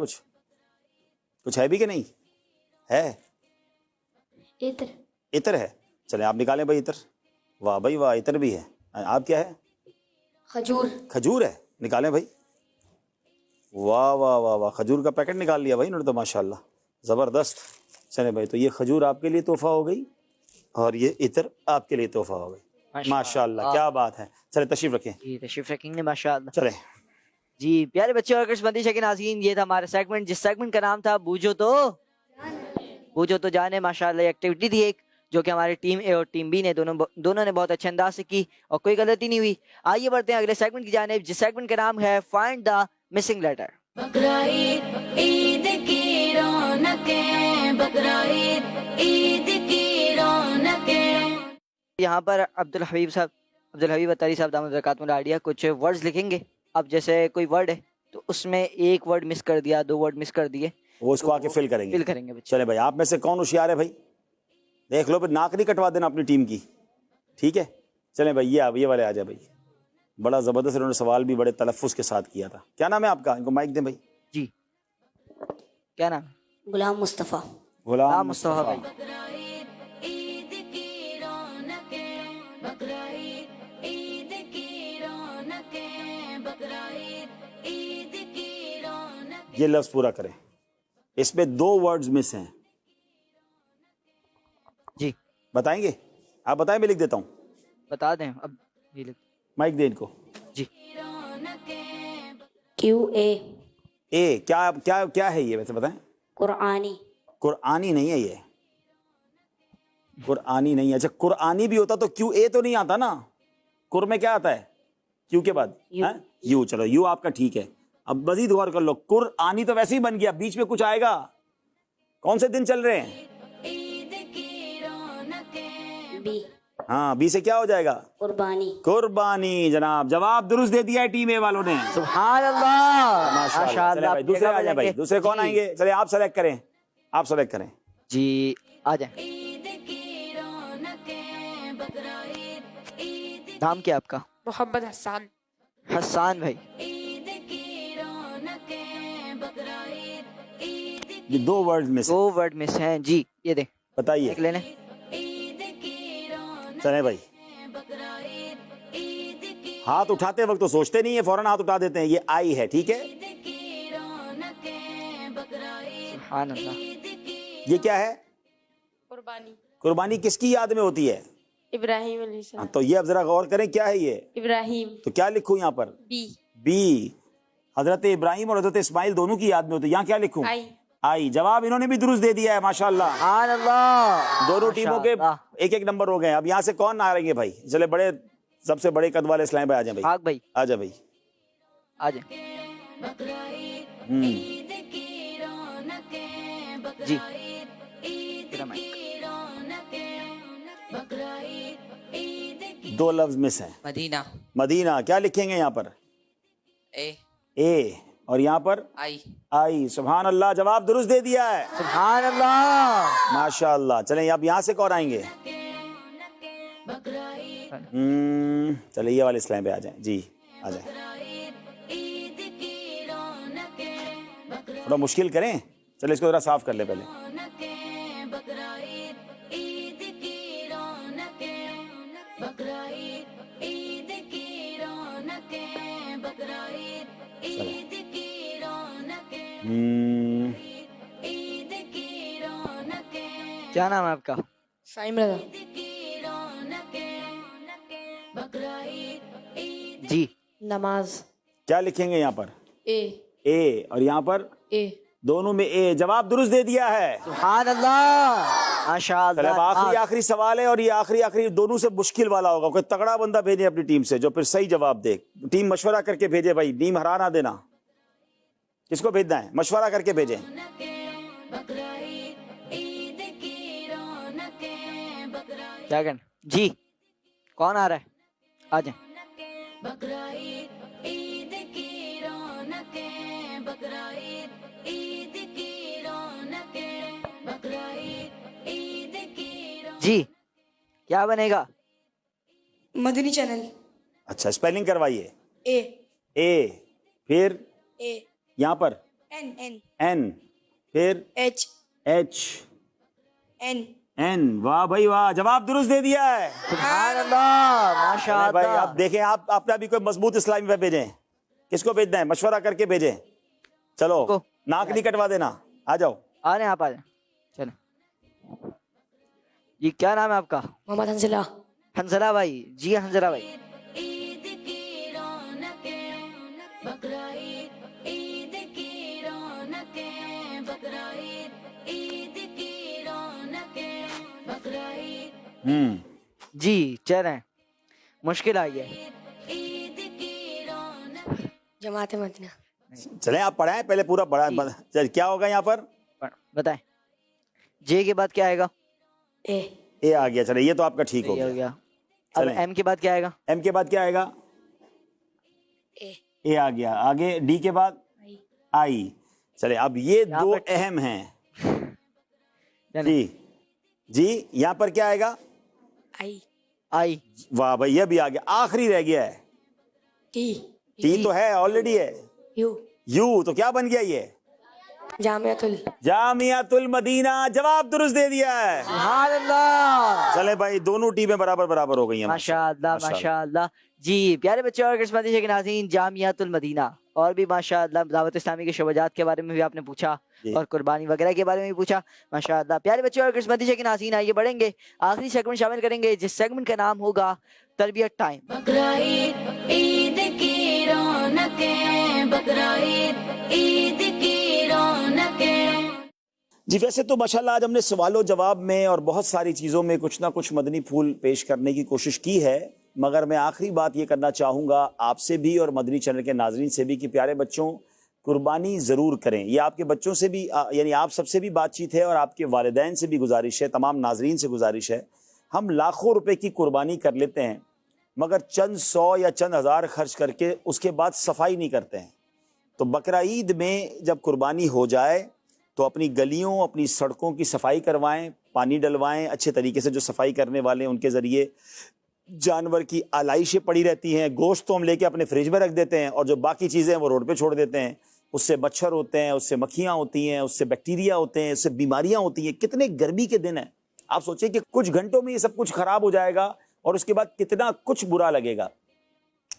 کچھ ہے بھی کہ نہیں ہے. عطر ہے. چلیں آپ نکالیں بھائی عطر. واہ بھائی واہ عطر بھی ہے. آپ کیا ہے. کھجور. کھجور ہے. نکالیں بھائی. واہ واہ واہ واہ کھجور کا پیکٹ نکال لیا بھائی انہوں نے تو ماشاءاللہ زبردست. چلیں بھائی تو یہ کھجور آپ کے لیے تحفہ ہو گئی اور یہ عطر آپ کے لیے تحفہ ہو گئی. ماشاءاللہ کیا بات ہے. چلے تشریف رکھیں. جی تشریف رکھیں گے ماشاءاللہ. چلیں جی پیارے بچے اور قسمتی شاکرین ناظرین یہ تھا ہمارا سیگمنٹ جس سیگمنٹ کا نام تھا بوجھو تو جانے. ماشاءاللہ ایکٹیویٹی تھی ایک جو کہ ہمارے ٹیم اے اور ٹیم بی نے دونوں نے بہت اچھے انداز سے کی اور کوئی غلطی نہیں ہوئی. آئیے بڑھتے ہیں اگلے سیگمنٹ کی جانب جس سیگمنٹ کا نام ہے find the missing letter. Bakrid Eid کی رونقیں بقرعید عید کی رونقیں. یہاں پر عبدالحبیب صاحب عبدالحبیب اتاری صاحب دامت برکاتہ العالیہ کچھ ورڈز لکھیں گے. اب جیسے کوئی ورڈ ہے تو اس میں ایک ورڈ مس کر دیا, 2 ورڈ مس کر دیے, وہ اس کو آ کے فل کریں گے. فل کریں گے بچے. چلے بھائی, آپ میں سے کون ہوشیار ہے بھائی؟ دیکھ لو, پھر ناک نہیں کٹوا دینا اپنی ٹیم کی, ٹھیک ہے؟ چلیں بھائی, یہ والے آ جائے بھائی. بڑا زبردست انہوں نے سوال بھی بڑے تلفظ کے ساتھ کیا تھا. کیا نام ہے آپ کا؟ ان کو مائک دیں بھائی. جی کیا نام ہے؟ غلام مصطفیٰ. غلام مصطفیٰ بھائی. بقرعید عید کی رونقیں بقرعید عید کی رونقیں بقرعید عید کی رونقیں. یہ لفظ پورا کریں. اس میں 2 ورڈز مس ہیں. جی بتائیں گے؟ آپ بتائیں, میں لکھ دیتا ہوں. بتا دیں اب. یہ لکھ. مائک دیں ان کو. جی QA. اے کیا ہے یہ ویسے بتائیں؟ قرآنی. قرآنی نہیں ہے یہ, قرآنی نہیں ہے. اچھا قرآنی بھی ہوتا تو کیوں اے تو نہیں آتا نا. قر میں کیا آتا ہے کیوں کے بعد؟ یو. چلو یو آپ کا ٹھیک ہے. اب مزید غور کر لو, قرآنی تو ویسے ہی بن گیا, بیچ میں کچھ آئے گا. کون سے دن چل رہے ہیں؟ عید کی رونقیں B. ہاں, بی سے کیا ہو جائے گا؟ قربانی. قربانی. جناب جواب درست دے دیا ہے ٹیم اے والوں نے. سبحان اللہ, ماشاء ماشاء اللہ. چلے بھائی دوسرے آ جائیں بھائی. دوسرے کون آئیں گے؟ چلے آپ سلیکٹ کریں, آپ سلیکٹ کریں. جی آ جائیں. عید کی رونقیں بقرعید عید نام کیا آپ کا؟ محمد حسان. حسان بھائی. عید کی رونقیں بقرعید عید یہ 2 ورڈ میں سے 2 ورڈ مس ہیں. جی یہ دیں, بتائیے. ایک لے لیں. عید کی رونقیں چلیں بھائی, بقرعید عید کی ہاتھ اٹھاتے وقت تو سوچتے نہیں ہے, فوراً ہاتھ اٹھا دیتے ہیں. یہ آئی ہے, ٹھیک ہے. عید کی رونقیں بقرعید سبحان اللہ. عید کی یہ کیا ہے؟ قربانی. قربانی کس کی یاد میں ہوتی ہے؟ ابراہیم علیہ السلام. تو یہ اب ذرا غور کریں, کیا ہے یہ؟ ابراہیم. تو کیا لکھوں یہاں پر؟ B. بی. حضرت ابراہیم اور حضرت اسماعیل دونوں کی یاد میں ہوتی ہے. یہاں کیا لکھوں؟ I. آئی. جواب انہوں نے بھی درست دے دیا ہے, ماشاءاللہ. سبحان اللہ. دونوں ٹیموں کے ماشاء اللہ. 1 نمبر ہو گئے. اب یہاں سے کون آ رہیں گے بھائی؟ چلے بڑے, سب سے بڑے قد والے اسلام بھائی آ جائیں بھائی. بھاگ بھائی آ جا بھائی. آ جائیں. بقرعید ہوں. عید کی رونقیں بقرعید عید میرا مائک. کی رونقیں بقرعید عید کی 2 لفظ مس ہیں. مدینہ. مدینہ. کیا لکھیں گے یہاں پر؟ اے اے. اور یہاں پر آئی. آئی. سبحان اللہ, جواب درست دے دیا ہے. سبحان اللہ. ماشاء اللہ. چلیں اب یہاں سے کون آئیں گے؟ بقرعید چلے یہ والے اسلام پہ آ جائیں. جی آ جائیں. عید کی رونقیں تھوڑا مشکل کریں. چلے اس کو ذرا صاف کر لیں پہلے. رونقیں بقرعید عید کی رونقیں بقرعید عید کی رونقیں بقرعید عید کی رونقیں عید کی رونقیں کیا نام ہے آپ کا؟ سائم رضا. کی رونقیں بقرعید عید جی نماز. کیا لکھیں گے یہاں پر؟ A. اے. اور یہاں پر A. دونوں میں اے. جواب درست دے دیا ہے. سبحان اللہ. ماشاء چلے اب اللہ. آخری سوال ہے, اور یہ آخری دونوں سے مشکل والا ہوگا. کوئی تگڑا بندہ بھیجے اپنی ٹیم سے جو پھر صحیح جواب دے. ٹیم مشورہ کر کے بھیجے بھائی, ٹیم ہرا نہ دینا. کس کو بھیجنا ہے؟ مشورہ کر کے بھیجیں. بقرعید عید کی رونقیں بقرعید کیا کرنا؟ جی کون آ رہا ہے؟ آ جائیں. بقرعید عید کی رونقیں بقرعید عید کی رونقیں بقرعید عید کی جی کیا بنے گا؟ مدنی چینل. اچھا اسپیلنگ کروائیے. A. اے. پھر A. یہاں پر N. N. این. پھر H. ایچ. N. این. واہ بھائی واہ, جواب درست دے دیا ہے. سبحان اللہ. ماشاء چلے بھائی اللہ. آپ دیکھیں, آپ اپنا بھی کوئی مضبوط اسلامی پہ بھیجیں. کس کو بھیجنا ہے؟ مشورہ کر کے بھیجیں. چلو کو. ناک نہیں کٹوا دینا. آ جاؤ. آ رہے ہیں آپ, آ جائیں. چلیں. جی کیا نام ہے آپ کا؟ محمد حنزلہ. حنزلہ بھائی. جی حنزلہ بھائی. عید کی رونقیں بقرعید عید کی رونقیں بقرعید عید کی رونقیں بقرعید جی چل رہے ہیں. مشکل آئی ہے. عید کی رونقیں جماعت مدینہ. چلیں آپ پڑھائیں پہلے پورا پڑھا. کیا ہوگا یہاں پر؟ بتائیں. جے کے بعد کیا آئے گا؟ A. اے آ گیا. چلے یہ تو آپ کا ٹھیک ہو یہ ہو گیا. گیا. اب چلیں ایم کے بعد کیا آئے گا؟ ایم کے بعد کیا آئے گا؟ اے آ گیا. آگے ڈی کے بعد آئی. چلے اب یہ یہاں دو پر- اہم ہیں. یعنی جی جی یہاں پر کیا آئے گا؟ آئی. واہ بھائی یہ بھی آ گیا. آخری رہ گیا ہے. ٹی تو ہے آلریڈی ہے. یو تو کیا بن گیا یہ؟ جامعۃ المدینہ. جواب درست دے دیا ہے. سبحان اللہ. چلے بھائی دونوں ٹیمیں برابر برابر ہو گئی ہیں. ماشاء اللہ ماشاء اللہ. جی پیارے بچے اور قسمت کے ناظرین، جامعۃ المدینہ اور بھی ماشاء اللہ دعوت اسلامی کے شعبات کے بارے میں بھی آپ نے پوچھا جی. اور قربانی وغیرہ کے بارے میں بھی پوچھا. ماشاء اللہ پیارے بچے اور قسمت کے ناظرین، آئیے بڑھیں گے، آخری سیگمنٹ شامل کریں گے جس سیگمنٹ کا نام ہوگا تربیت ٹائم. بقرعید عید کی رونقیں، بقرعید عید کی رونقیں. جی ویسے تو ماشاءاللہ آج ہم نے سوال و جواب میں اور بہت ساری چیزوں میں کچھ نہ کچھ مدنی پھول پیش کرنے کی کوشش کی ہے، مگر میں آخری بات یہ کرنا چاہوں گا آپ سے بھی اور مدنی چینل کے ناظرین سے بھی کہ پیارے بچوں قربانی ضرور کریں. یہ آپ کے بچوں سے بھی یعنی آپ سب سے بھی بات چیت ہے اور آپ کے والدین سے بھی گزارش ہے، تمام ناظرین سے گزارش ہے. ہم لاکھوں روپے کی قربانی کر لیتے ہیں مگر چند سو یا چند ہزار خرچ کر کے اس کے بعد صفائی نہیں کرتے ہیں. تو بقرہ عید میں جب قربانی ہو جائے تو اپنی گلیوں اپنی سڑکوں کی صفائی کروائیں، پانی ڈلوائیں اچھے طریقے سے. جو صفائی کرنے والے ہیں ان کے ذریعے جانور کی آلائشیں پڑی رہتی ہیں، گوشت تو ہم لے کے اپنے فریج میں رکھ دیتے ہیں اور جو باقی چیزیں ہیں وہ روڈ پہ چھوڑ دیتے ہیں. اس سے مچھر ہوتے ہیں، اس سے مکھیاں ہوتی ہیں، اس سے بیکٹیریا ہوتے ہیں، اس سے بیماریاں ہوتی ہیں. کتنے گرمی کے دن ہیں، آپ سوچیں کہ کچھ گھنٹوں میں یہ سب کچھ خراب ہو جائے گا اور اس کے بعد کتنا کچھ برا لگے گا.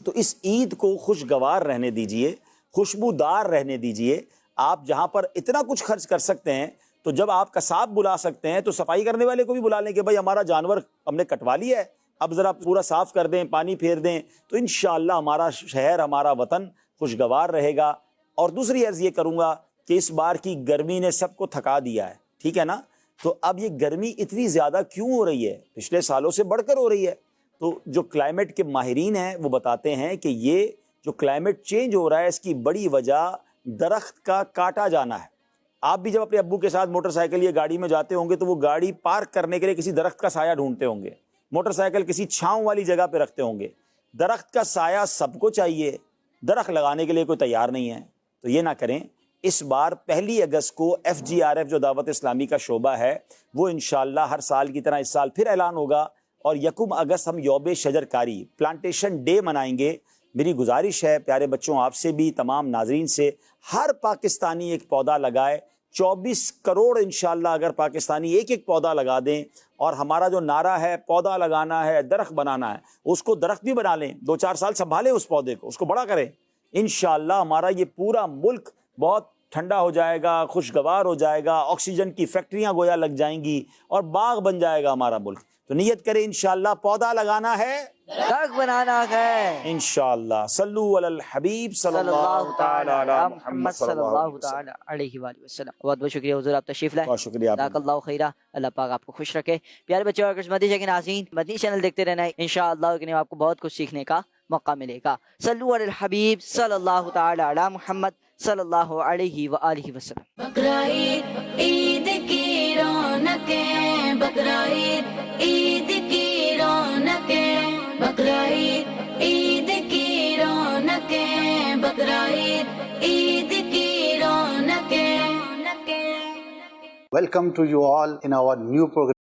تو اس عید کو خوشگوار رہنے دیجئے، خوشبودار رہنے دیجئے. آپ جہاں پر اتنا کچھ خرچ کر سکتے ہیں تو جب آپ قصاب بلا سکتے ہیں تو صفائی کرنے والے کو بھی بلا لیں کہ بھائی ہمارا جانور ہم نے کٹوا لیا ہے، اب ذرا پورا صاف کر دیں، پانی پھیر دیں. تو انشاءاللہ ہمارا شہر ہمارا وطن خوشگوار رہے گا. اور دوسری عرض یہ کروں گا کہ اس بار کی گرمی نے سب کو تھکا دیا ہے، ٹھیک ہے نا؟ تو اب یہ گرمی اتنی زیادہ کیوں ہو رہی ہے؟ پچھلے سالوں سے بڑھ کر ہو رہی ہے. تو جو کلائمیٹ کے ماہرین ہیں وہ بتاتے ہیں کہ یہ جو کلائمیٹ چینج ہو رہا ہے اس کی بڑی وجہ درخت کا کاٹا جانا ہے. آپ بھی جب اپنے ابو کے ساتھ موٹر سائیکل یا گاڑی میں جاتے ہوں گے تو وہ گاڑی پارک کرنے کے لیے کسی درخت کا سایہ ڈھونڈتے ہوں گے، موٹر سائیکل کسی چھاؤں والی جگہ پہ رکھتے ہوں گے. درخت کا سایہ سب کو چاہیے، درخت لگانے کے لیے کوئی تیار نہیں ہے. تو یہ نہ کریں. اس بار 1 اگست کو FGRF جو دعوت اسلامی کا شعبہ ہے وہ انشاءاللہ ہر سال کی طرح اس سال پھر اعلان ہوگا اور 1 اگست ہم یوم شجر کاری پلانٹیشن ڈے منائیں گے. میری گزارش ہے پیارے بچوں آپ سے بھی تمام ناظرین سے، ہر پاکستانی ایک پودا لگائے. 24 کروڑ انشاءاللہ اگر پاکستانی ایک ایک پودا لگا دیں اور ہمارا جو نعرہ ہے پودا لگانا ہے درخت بنانا ہے، اس کو درخت بھی بنا لیں، 2-4 سال سنبھالیں اس پودے کو، اس کو بڑا کریں. انشاءاللہ ہمارا یہ پورا ملک بہت ٹھنڈا ہو جائے گا، خوشگوار ہو جائے گا، آکسیجن کی فیکٹریاں گویا لگ جائیں گی اور باغ بن جائے گا ہمارا ملک. تو نیت کریں انشاءاللہ پودا لگانا ہے، درخت بنانا ہے. انشاءاللہ. صلو علی الحبیب صلی اللہ تعالی علی محمد صلی اللہ تعالی علیہ وآلہ وسلم. بہت بہت شکریہ حضور، آپ تشریف لائے. بہت شکریہ آپ جزاک اللہ خیرہ. اللہ پاک آپ کو خوش رکھے. پیارے بچے اور قسمتی کے ناظرین، مدنی چینل دیکھتے رہنا ہے، انشاءاللہ کہ آپ کو بہت کچھ سیکھنے کا موقع ملے گا. صلو علی الحبیب صلی اللہ تعالی علی محمد صلی اللہ علیہ وآلہ وسلم. بقرعید عید کی رونقیں، بقرعید عید کی رونقیں، بقرعید عید کی رونقیں، بقرعید عید کی رونقیں. Welcome to you all in our new program.